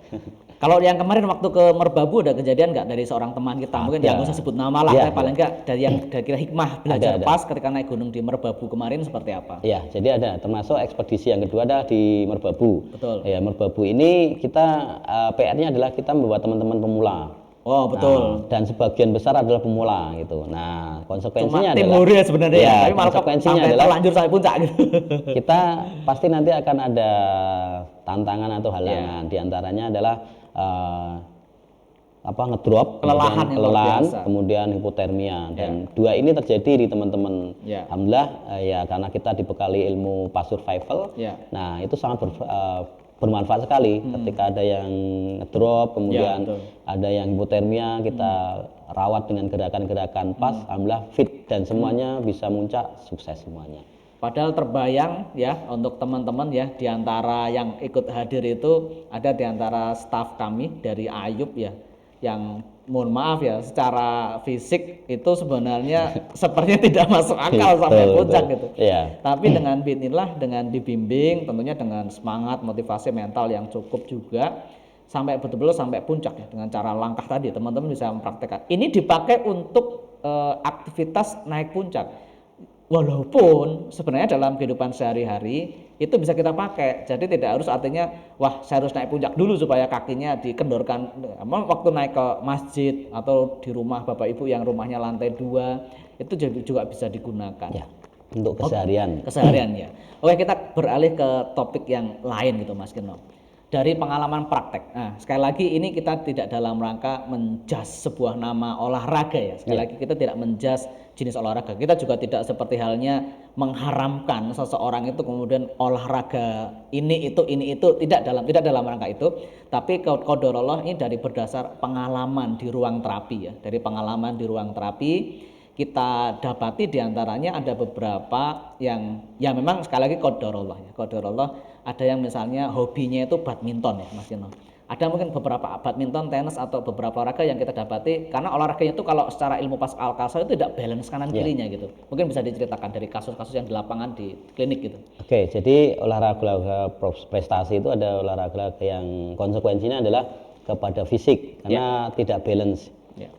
Kalau yang kemarin waktu ke Merbabu ada kejadian nggak dari seorang teman kita, mungkin yang usah sebut nama lah, paling nggak dari yang kira hikmah belajar pas ketika naik gunung di Merbabu kemarin seperti apa? Iya, jadi ada termasuk ekspedisi yang kedua ada di Merbabu. Betul. Ya, Merbabu ini kita PR-nya adalah kita membawa teman-teman pemula. Oh betul. Nah, dan sebagian besar adalah pemula gitu. Nah konsekuensinya cuma adalah ya sebenarnya ya, tapi malah konsekuensinya sampai adalah terlanjur sampai puncak gitu. Kita pasti nanti akan ada tantangan atau halangan. Di antaranya adalah ngedrop, kelelahan, kemudian hipotermia dan dua ini terjadi di teman-teman. Alhamdulillah ya karena kita dibekali ilmu pas survival. Nah itu sangat bermanfaat sekali ketika ada yang ngedrop, kemudian ada yang hipotermia, kita rawat dengan gerakan-gerakan pas, alhamdulillah fit dan semuanya bisa muncak sukses semuanya. Padahal terbayang ya untuk teman-teman ya di antara yang ikut hadir itu ada di antara staf kami dari Ayub ya yang mohon maaf ya secara fisik itu sebenarnya sepertinya tidak masuk akal sampai puncak gitu. Tapi dengan bismillah, dengan dibimbing, tentunya dengan semangat, motivasi mental yang cukup juga sampai betul-betul sampai puncak ya dengan cara langkah tadi teman-teman bisa mempraktekkan. Ini dipakai untuk aktivitas naik puncak. Walaupun sebenarnya dalam kehidupan sehari-hari itu bisa kita pakai. Jadi tidak harus artinya wah saya harus naik puncak dulu supaya kakinya dikendorkan. Waktu naik ke masjid atau di rumah Bapak Ibu yang rumahnya lantai 2 itu juga bisa digunakan. Ya, untuk keseharian. Keseharian ya. Oke, kita beralih ke topik yang lain gitu Mas Kino. dari pengalaman praktek. Nah, sekali lagi ini kita tidak dalam rangka menjas sebuah nama olahraga ya. Sekali lagi kita tidak menjas jenis olahraga. Kita juga tidak seperti halnya mengharamkan seseorang itu kemudian olahraga ini itu tidak dalam rangka itu. Tapi qadarullah ini dari berdasar pengalaman di ruang terapi ya. Dari pengalaman di ruang terapi kita dapati diantaranya ada beberapa yang ya memang sekali lagi qadarullah ya. Qadarullah ada yang misalnya hobinya itu badminton ya Mas Yeno. Ada mungkin beberapa badminton, tenis atau beberapa olahraga yang kita dapati karena olahraganya itu kalau secara ilmu Pascal Kasau itu tidak balance kanan kirinya gitu. Mungkin bisa diceritakan dari kasus-kasus yang di lapangan di klinik gitu. Oke, jadi olahraga prestasi itu ada olahraga yang konsekuensinya adalah kepada fisik karena tidak balance.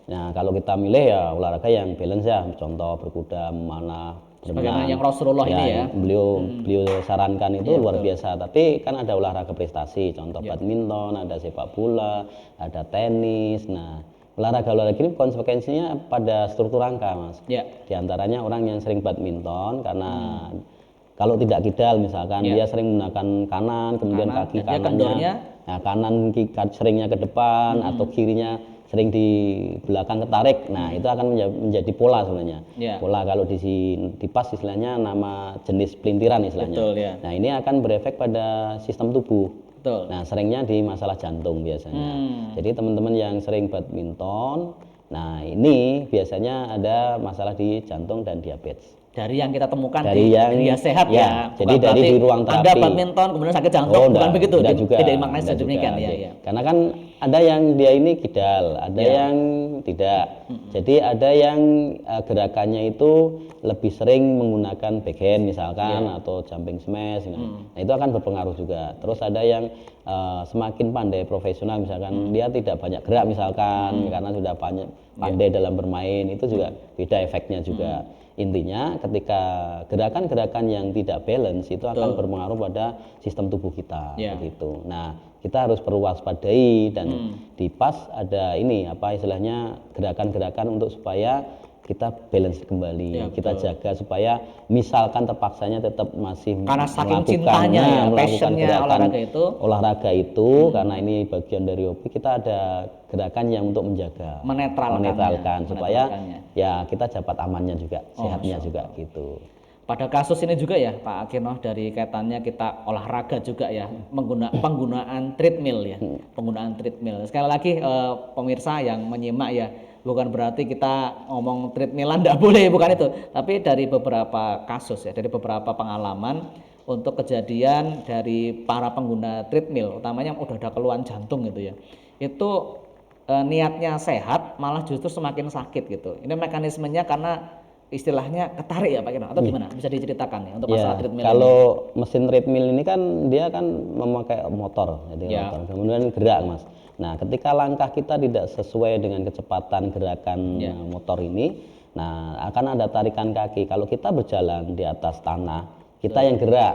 Nah, kalau kita milih ya olahraga yang balance ya, contoh berkuda, memanah, sebagaimana yang Rasulullah ini ya. Beliau sarankan itu luar biasa. Tapi kan ada olahraga prestasi, contoh badminton, ada sepak bola, ada tenis. Nah, olahraga ini konsekuensinya pada struktur rangka, Mas. Di antaranya orang yang sering badminton karena kalau tidak kidal misalkan dia sering menggunakan kanan, kemudian kaki kanannya, nah kanan seringnya ke depan atau kirinya sering di belakang ketarik. Nah, itu akan menjadi pola sebenarnya. Pola kalau di pas istilahnya nama jenis pelintiran istilahnya. Betul, Nah, ini akan berefek pada sistem tubuh. Nah, seringnya di masalah jantung biasanya. Jadi teman-teman yang sering badminton, nah ini biasanya ada masalah di jantung dan diabetes. Dari yang kita temukan dari di yang Gria Sehat ya. Jadi dari di ruang terapi. Anda badminton kemudian sakit jantung, bukan begitu. Tidak dimaknai sedemikian ya. Karena kan ada yang dia ini kidal, ada yang tidak. Jadi ada yang gerakannya itu lebih sering menggunakan backhand misalkan atau jumping smash. Nah, itu akan berpengaruh juga. Terus ada yang semakin pandai profesional misalkan dia tidak banyak gerak misalkan karena sudah pandai dalam bermain, itu juga beda efeknya juga. Intinya ketika gerakan-gerakan yang tidak balance itu akan berpengaruh pada sistem tubuh kita begitu. Nah, kita harus perlu waspadai dan di PAS ada ini apa istilahnya gerakan-gerakan untuk supaya kita balance kembali, kita jaga supaya misalkan terpaksanya tetap masih karena saking cintanya melakukan gerakan olahraga itu karena ini bagian dari hobi, kita ada gerakan yang untuk menjaga menetralkan supaya ya kita dapat amannya juga, sehatnya juga gitu. Pada kasus ini juga ya Pak Akinoh, dari kaitannya kita olahraga juga ya, penggunaan treadmill ya, penggunaan treadmill. Sekali lagi pemirsa yang menyimak ya, bukan berarti kita ngomong treadmillan tidak boleh, bukan itu. Tapi dari beberapa kasus ya, dari beberapa pengalaman untuk kejadian dari para pengguna treadmill, utamanya udah ada keluhan jantung gitu ya, itu niatnya sehat malah justru semakin sakit gitu. Ini mekanismenya karena istilahnya ketarik ya Pak Kino, atau gimana? Bisa diceritakan ya untuk masalah treadmill kalau ini. Mesin treadmill ini kan dia kan memakai motor, jadi motor, kemudian gerak Mas. Nah, ketika langkah kita tidak sesuai dengan kecepatan gerakan motor ini, nah akan ada tarikan kaki. Kalau kita berjalan di atas tanah, kita yang gerak,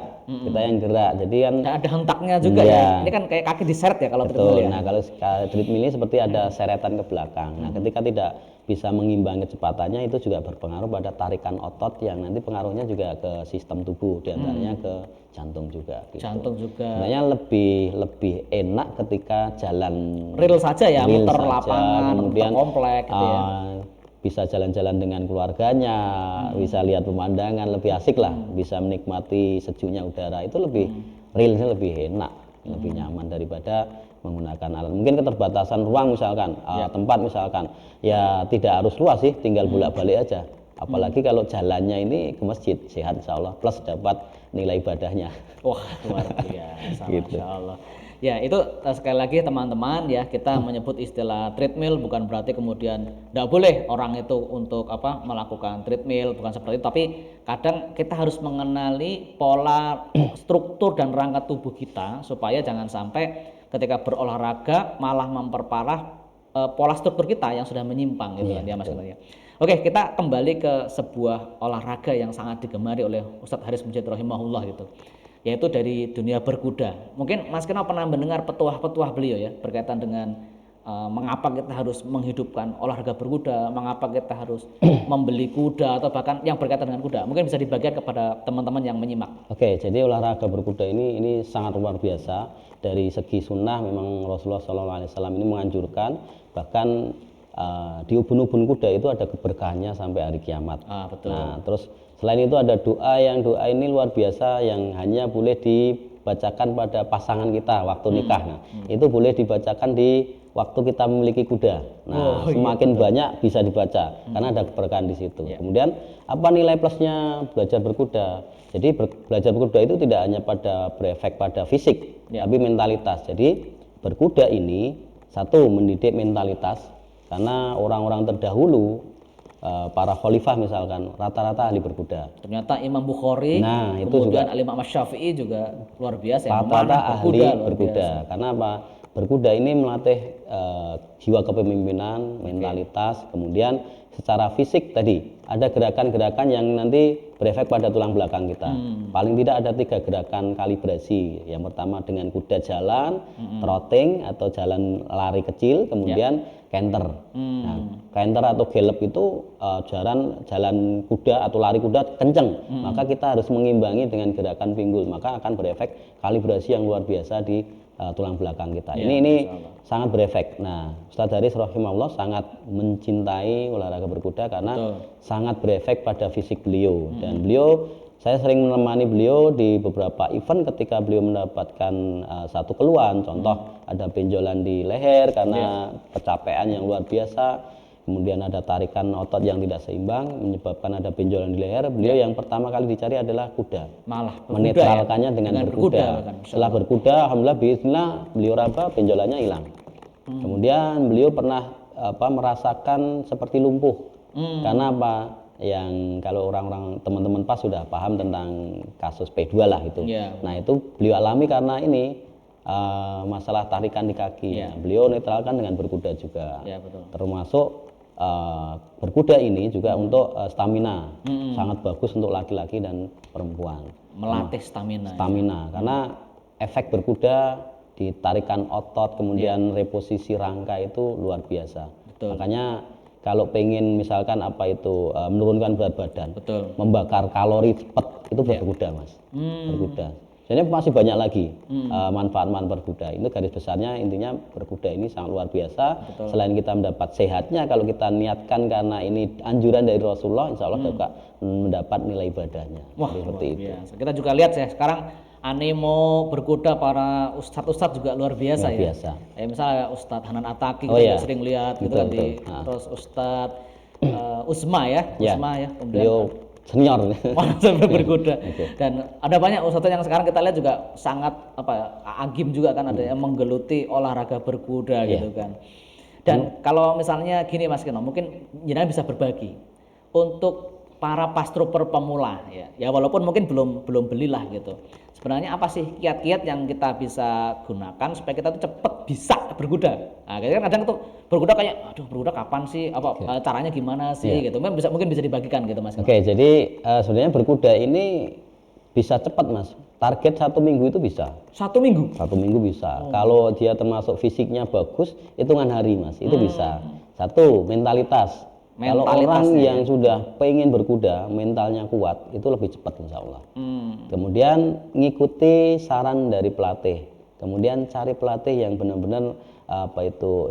Jadi kan ada hentaknya juga ya. Ini kan kayak kaki diseret ya kalau treadmill ya. Nah, kalau treadmill ini seperti ada seretan ke belakang. Nah, ketika tidak bisa mengimbangi kecepatannya, itu juga berpengaruh pada tarikan otot yang nanti pengaruhnya juga ke sistem tubuh, diantaranya ke jantung juga. Gitu. Jantung juga. Sebenarnya lebih enak ketika jalan real saja ya, muter lapangan, kemudian komplek gitu ya. Bisa jalan-jalan dengan keluarganya, bisa lihat pemandangan, lebih asik lah, bisa menikmati sejuknya udara, itu lebih realnya lebih enak, lebih nyaman daripada menggunakan alat. Mungkin keterbatasan ruang misalkan, tempat misalkan, ya tidak harus luas sih, tinggal bolak-balik aja. Apalagi kalau jalannya ini ke masjid, sehat insya Allah, plus dapat nilai ibadahnya. Wah, luar biasa, gitu. Masya Allah. Ya, itu sekali lagi teman-teman ya, kita menyebut istilah treadmill bukan berarti kemudian tidak boleh orang itu untuk melakukan treadmill, bukan seperti itu, tapi kadang kita harus mengenali pola struktur dan rangka tubuh kita supaya jangan sampai ketika berolahraga malah memperparah pola struktur kita yang sudah menyimpang gitu kan ya Mas. Oke, kita kembali ke sebuah olahraga yang sangat digemari oleh Ustadz Haris Mujahid rahimahullah gitu, yaitu dari dunia berkuda. Mungkin Mas Kino pernah mendengar petuah-petuah beliau ya berkaitan dengan mengapa kita harus menghidupkan olahraga berkuda, mengapa kita harus membeli kuda atau bahkan yang berkaitan dengan kuda. Mungkin bisa dibagikan kepada teman-teman yang menyimak. Oke, jadi olahraga berkuda ini sangat luar biasa. Dari segi sunnah memang Rasulullah SAW ini menganjurkan, bahkan di ubun-ubun kuda itu ada keberkahannya sampai hari kiamat. Betul. Nah, terus selain itu ada doa ini luar biasa yang hanya boleh dibacakan pada pasangan kita waktu nikah. Nah, itu boleh dibacakan di waktu kita memiliki kuda. Nah, semakin banyak bisa dibaca karena ada keberkahan di situ. Kemudian apa nilai plusnya belajar berkuda? Jadi belajar berkuda itu tidak hanya berefek pada fisik, tapi mentalitas. Jadi berkuda ini satu mendidik mentalitas, karena orang-orang terdahulu para khalifah misalkan rata-rata ahli berkuda. Ternyata Imam Bukhari, itu kemudian juga Imam Syafi'i juga luar biasa. Rata-rata ahli berkuda. Karena apa? Berkuda ini melatih jiwa kepemimpinan, mentalitas, kemudian secara fisik tadi ada gerakan-gerakan yang nanti berefek pada tulang belakang kita. Paling tidak ada 3 gerakan kalibrasi. Yang pertama dengan kuda jalan, trotting atau jalan lari kecil, kemudian canter. Nah, canter atau gallop itu jalan kuda atau lari kuda kenceng. Maka kita harus mengimbangi dengan gerakan pinggul, maka akan berefek kalibrasi yang luar biasa di tulang belakang kita. Ini sangat berefek. Nah, Ustadz Haris rahimahullah sangat mencintai olahraga berkuda karena sangat berefek pada fisik beliau. Dan saya sering menemani beliau di beberapa event ketika beliau mendapatkan satu keluhan, contoh ada benjolan di leher karena kecapean yang luar biasa, kemudian ada tarikan otot yang tidak seimbang menyebabkan ada benjolan di leher. Beliau yang pertama kali dicari adalah kuda, malah menetralkannya dengan berkuda. Setelah berkuda, alhamdulillah bismillah beliau raba, benjolannya hilang. Kemudian beliau pernah merasakan seperti lumpuh. Karena apa? Yang kalau orang-orang teman-teman pas sudah paham tentang kasus P2 lah itu. Nah, itu beliau alami karena ini masalah tarikan di kaki. Nah, beliau netralkan dengan berkuda juga. Betul. Termasuk berkuda ini juga untuk stamina. Sangat bagus untuk laki-laki dan perempuan. Melatih stamina. Karena efek berkuda di tarikan otot, kemudian reposisi rangka itu luar biasa. Betul. Makanya kalau pengen misalkan menurunkan berat badan, membakar kalori cepat, itu berkuda, Mas. Berkuda. Sebenarnya masih banyak lagi manfaat-manfaat berkuda. Itu garis besarnya, intinya berkuda ini sangat luar biasa. Selain kita mendapat sehatnya, kalau kita niatkan karena ini anjuran dari Rasulullah, insya Allah juga mendapat nilai ibadahnya. Seperti itu. Biasa. Kita juga lihat ya sekarang animo berkuda para ustadz juga luar biasa. Misalnya Ustadz Hanan Ataki kita sering lihat gitu kan terus Ustadz Usma ya. Beliau senior sampai berkuda. Dan ada banyak ustadz yang sekarang kita lihat juga sangat agim juga kan, ada yang menggeluti olahraga berkuda gitu kan. Dan kalau misalnya gini Mas Keno, mungkin jenengan bisa berbagi untuk para pastruper pemula ya walaupun mungkin belum belilah gitu. Sebenarnya apa sih kiat-kiat yang kita bisa gunakan supaya kita tuh cepet bisa berkuda? Nah, kadang tuh berkuda kayak, aduh berkuda kapan sih? Caranya gimana sih? Gitu. Mungkin bisa dibagikan gitu Mas. Jadi sebenarnya berkuda ini bisa cepat Mas. Target 1 minggu itu bisa. 1 minggu? 1 minggu bisa. Kalau dia termasuk fisiknya bagus, hitungan hari Mas, itu bisa. Satu, mentalitas. Kalau orang yang sudah pengen berkuda, mentalnya kuat, itu lebih cepat insya Allah. Kemudian ngikuti saran dari pelatih. Kemudian cari pelatih yang benar-benar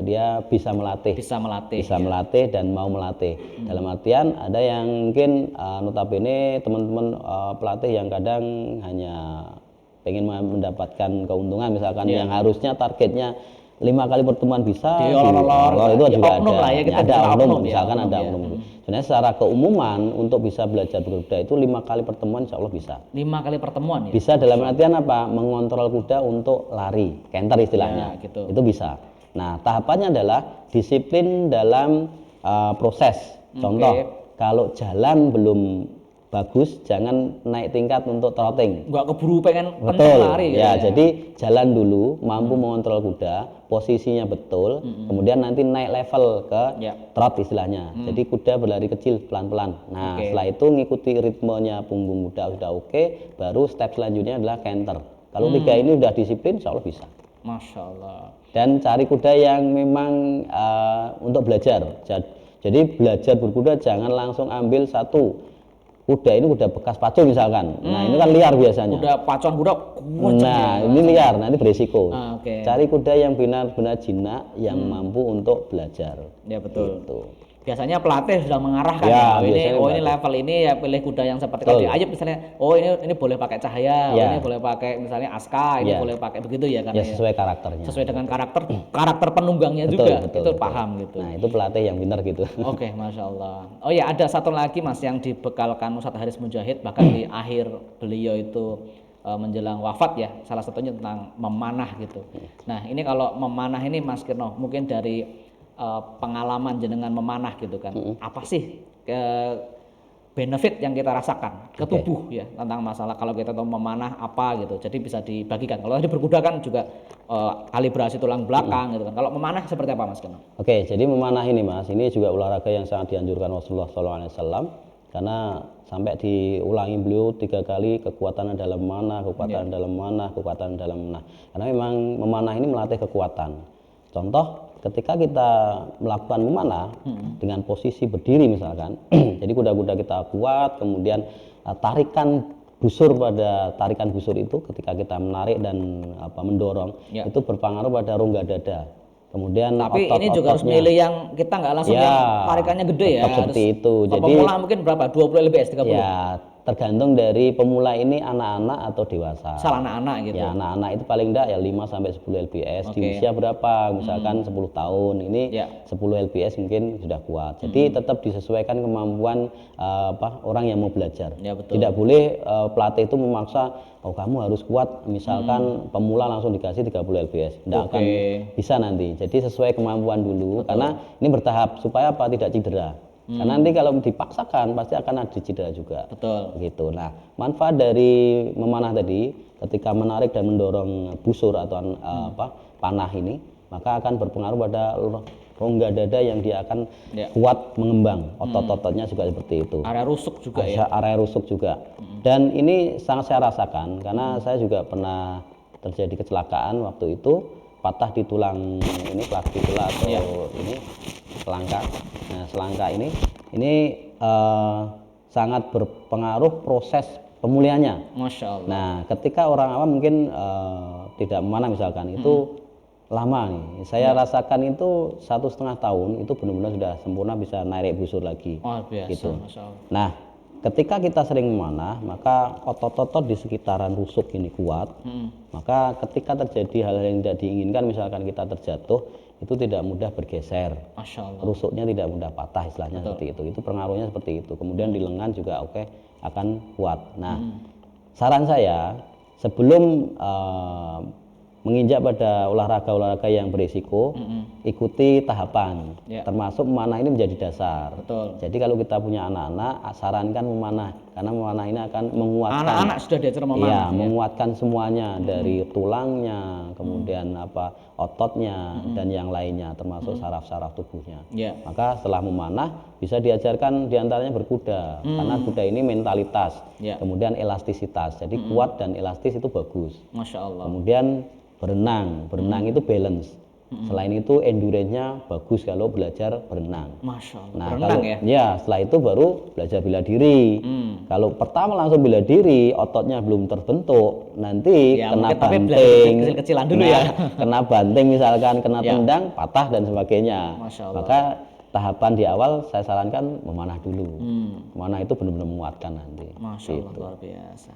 dia bisa melatih dan mau melatih. Dalam artian ada yang mungkin notabene teman-teman pelatih yang kadang hanya pengen mendapatkan keuntungan, misalkan yang harusnya targetnya 5 kali pertemuan bisa itu juga ada oknum, misalkan ada oknum. Sebenarnya secara keumuman untuk bisa belajar berkuda itu 5 kali pertemuan insya Allah bisa. 5 kali pertemuan ya? Bisa dalam artian apa? Mengontrol kuda untuk lari, canter istilahnya. Itu bisa. Nah, tahapannya adalah disiplin dalam proses. Contoh, kalau jalan belum bagus, jangan naik tingkat untuk trotting. Nggak keburu pengen lari. Jadi jalan dulu, mampu mengontrol kuda, posisinya betul, kemudian nanti naik level ke trot istilahnya. Jadi kuda berlari kecil pelan-pelan. Nah, setelah itu ngikuti ritmenya punggung kuda sudah oke, baru step selanjutnya adalah canter. Kalau 3 ini udah disiplin, insya Allah bisa. Masya Allah. Dan cari kuda yang memang untuk belajar. Jadi belajar berkuda jangan langsung ambil satu kuda, ini kuda bekas pacul misalkan. Nah ini kan liar biasanya. Kuda pacon, kuda Nah ini liar, nanti beresiko. Oke. Cari kuda yang benar-benar jinak, yang mampu untuk belajar. Ya betul. Gitu. Biasanya pelatih sudah mengarahkan Ya, ini biasanya level ini ya pilih kuda yang seperti kalau di Ayub misalnya, ini boleh pakai cahaya, Ya. ini boleh pakai misalnya aska, ini Ya. boleh pakai begitu ya kan Ya sesuai karakternya. sesuai dengan karakter penunggangnya Betul, juga betul, itu betul. paham gitu. Nah itu pelatih yang benar gitu. Oke, Masya Allah. Oh ya, ada satu lagi Mas yang dibekalkan Ustadz Haris Mujahid bahkan di akhir beliau itu menjelang wafat ya, salah satunya tentang memanah gitu. Nah ini kalau memanah ini Mas Kirno mungkin dari pengalaman jenengan memanah gitu kan, apa sih benefit yang kita rasakan ke tubuh ya tentang masalah kalau kita tahu memanah apa gitu, jadi bisa dibagikan. Kalau tadi berkuda kan juga kalibrasi tulang belakang gitu kan, kalau memanah seperti apa Mas Kirno? Oke, jadi memanah ini Mas, ini juga olahraga yang sangat dianjurkan Rasulullah SAW karena sampai diulangi beliau 3 kali kekuatan dalam mana, kekuatan dalam mana, kekuatan dalam mana. Karena memang memanah ini melatih kekuatan. Contoh, ketika kita melakukan memanah dengan posisi berdiri misalkan, jadi kuda-kuda kita kuat, kemudian tarikan busur itu ketika kita menarik dan mendorong itu berpengaruh pada rongga dada. Kemudian tapi ini juga harus milih yang kita nggak langsung yang tarikannya gede ya, harus seperti itu. Jadi pemula mungkin berapa? 20 lbs, 30? Ya tergantung dari pemula ini anak-anak atau dewasa. Asal anak-anak gitu. Ya anak-anak itu paling enggak ya 5 sampai 10 lbs. Di usia berapa? Misalkan 10 tahun ini 10 lbs mungkin sudah kuat. Jadi tetap disesuaikan kemampuan orang yang mau belajar. Ya, betul. Tidak boleh pelatih itu memaksa kamu harus kuat, misalkan pemula langsung dikasih 30 lbs. Tidak akan bisa nanti. Jadi sesuai kemampuan dulu karena ini bertahap supaya tidak cedera. Karena nanti kalau dipaksakan pasti akan ada cedera juga. Betul. Gitu. Nah, manfaat dari memanah tadi ketika menarik dan mendorong busur atau panah ini, maka akan berpengaruh pada rongga dada yang dia akan kuat mengembang. Otot-ototnya juga seperti itu. Area rusuk juga ya. Area rusuk juga. Dan ini sangat saya rasakan karena saya juga pernah terjadi kecelakaan waktu itu, patah di tulang ini clavicula atau ini selangka. Nah, selangka ini sangat berpengaruh proses pemulihannya. Masya Allah. Nah, ketika orang awam mungkin tidak memanah misalkan itu lama nih. Saya rasakan itu 1,5 tahun itu benar-benar sudah sempurna bisa narik busur lagi. Oh, biasa. Gitu. Masya Allah. Nah, ketika kita sering memanah, maka otot-otot di sekitaran rusuk ini kuat. Maka ketika terjadi hal yang tidak diinginkan, misalkan kita terjatuh, itu tidak mudah bergeser. Masya Allah. Rusuknya tidak mudah patah, istilahnya seperti itu. Itu pengaruhnya seperti itu. Kemudian di lengan juga akan kuat. Nah, saran saya sebelum menginjak pada olahraga-olahraga yang berisiko, ikuti tahapan. Termasuk memanah ini menjadi dasar. Betul. Jadi kalau kita punya anak-anak, sarankan memanah karena memanah ini akan menguatkan. Anak-anak sudah diajar memanah. Iya, menguatkan semuanya dari tulangnya, kemudian ototnya dan yang lainnya, termasuk saraf-saraf tubuhnya. Maka setelah memanah bisa diajarkan diantaranya berkuda, karena kuda ini mentalitas, kemudian elastisitas. Jadi kuat dan elastis itu bagus. Masya Allah. Kemudian berenang itu balance. Selain itu endurance-nya bagus kalau belajar berenang. Masya Allah. Nah, berenang kalau, ya? Setelah itu baru belajar bela diri. Kalau pertama langsung bela diri, ototnya belum terbentuk, nanti kena banting, kecil-kecilan dulu kena banting misalkan, kena tendang, patah dan sebagainya. Masya Allah. Maka tahapan di awal saya sarankan memanah dulu. Memanah itu benar-benar menguatkan nanti. Masya Allah, luar biasa.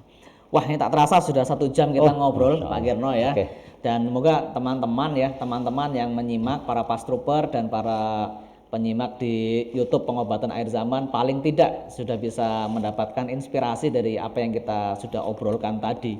Wah, ini tak terasa sudah 1 jam kita ngobrol Pak Kirno ya. Dan semoga teman-teman yang menyimak, para pastrooper dan para penyimak di YouTube Pengobatan Akhir Zaman paling tidak sudah bisa mendapatkan inspirasi dari apa yang kita sudah obrolkan tadi.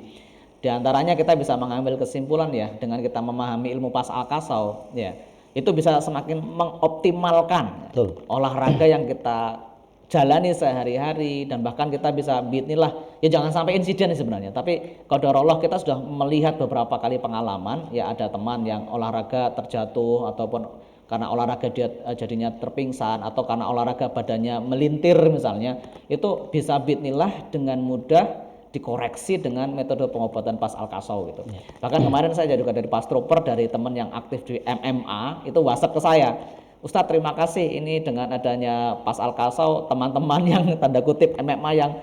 Di antaranya kita bisa mengambil kesimpulan ya, dengan kita memahami ilmu pas al-kasau ya, itu bisa semakin mengoptimalkan olahraga yang kita jalani sehari-hari, dan bahkan kita bisa bismillah ya, jangan sampai insiden sebenarnya, tapi qadarullah kita sudah melihat beberapa kali pengalaman ya, ada teman yang olahraga terjatuh ataupun karena olahraga dia jadinya terpingsan, atau karena olahraga badannya melintir misalnya, itu bisa bismillah dengan mudah dikoreksi dengan metode pengobatan pas al-kasau gitu. Bahkan kemarin saya juga dari pas trooper, dari teman yang aktif di MMA itu WhatsApp ke saya, Ustadz terima kasih ini dengan adanya pas al-kasau teman-teman yang tanda kutip MMA yang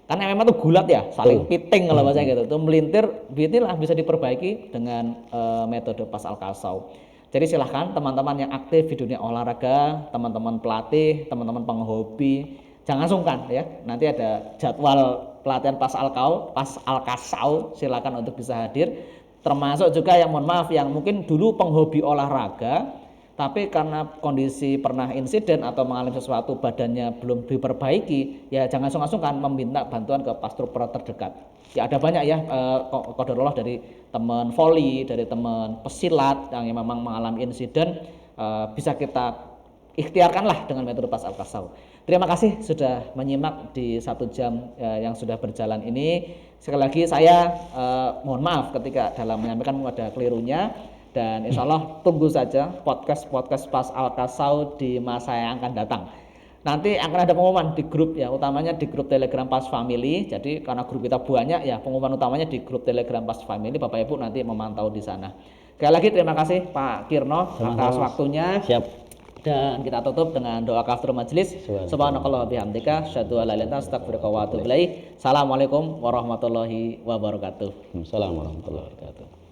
kan MMA itu gulat ya, saling piting kalau bahasa gitu, itu melintir, inilah bisa diperbaiki dengan metode pas al-kasau. Jadi silahkan teman-teman yang aktif di dunia olahraga, teman-teman pelatih, teman-teman penghobi, jangan sungkan ya. Nanti ada jadwal pelatihan pas al-kasau, silakan untuk bisa hadir. Termasuk juga yang mohon maaf yang mungkin dulu penghobi olahraga tapi karena kondisi pernah insiden atau mengalami sesuatu badannya belum diperbaiki, ya jangan sungkan-sungkan meminta bantuan ke pas trooper terdekat. Ya ada banyak ya qadarullah dari teman voli, dari teman pesilat yang memang mengalami insiden, bisa kita ikhtiarkanlah dengan metode pas al-kasau. Terima kasih sudah menyimak di 1 jam yang sudah berjalan ini. Sekali lagi saya mohon maaf ketika dalam menyampaikan ada kelirunya. Dan insya Allah tunggu saja podcast pas al-kasau di masa yang akan datang. Nanti akan ada pengumuman di grup ya, utamanya di grup Telegram Pas Family. Jadi karena grup kita banyak ya, pengumuman utamanya di grup Telegram Pas Family. Bapak Ibu nanti memantau di sana. Sekali lagi terima kasih Pak Kirno atas waktunya. Siap. Dan kita tutup dengan doa kafaratul majelis. Subhanakallah bihamdika, asyhadu an la ilaha illa anta, astaghfiruka wa atubu ilaik. Assalamualaikum warahmatullahi wabarakatuh. Assalamualaikum warahmatullahi wabarakatuh.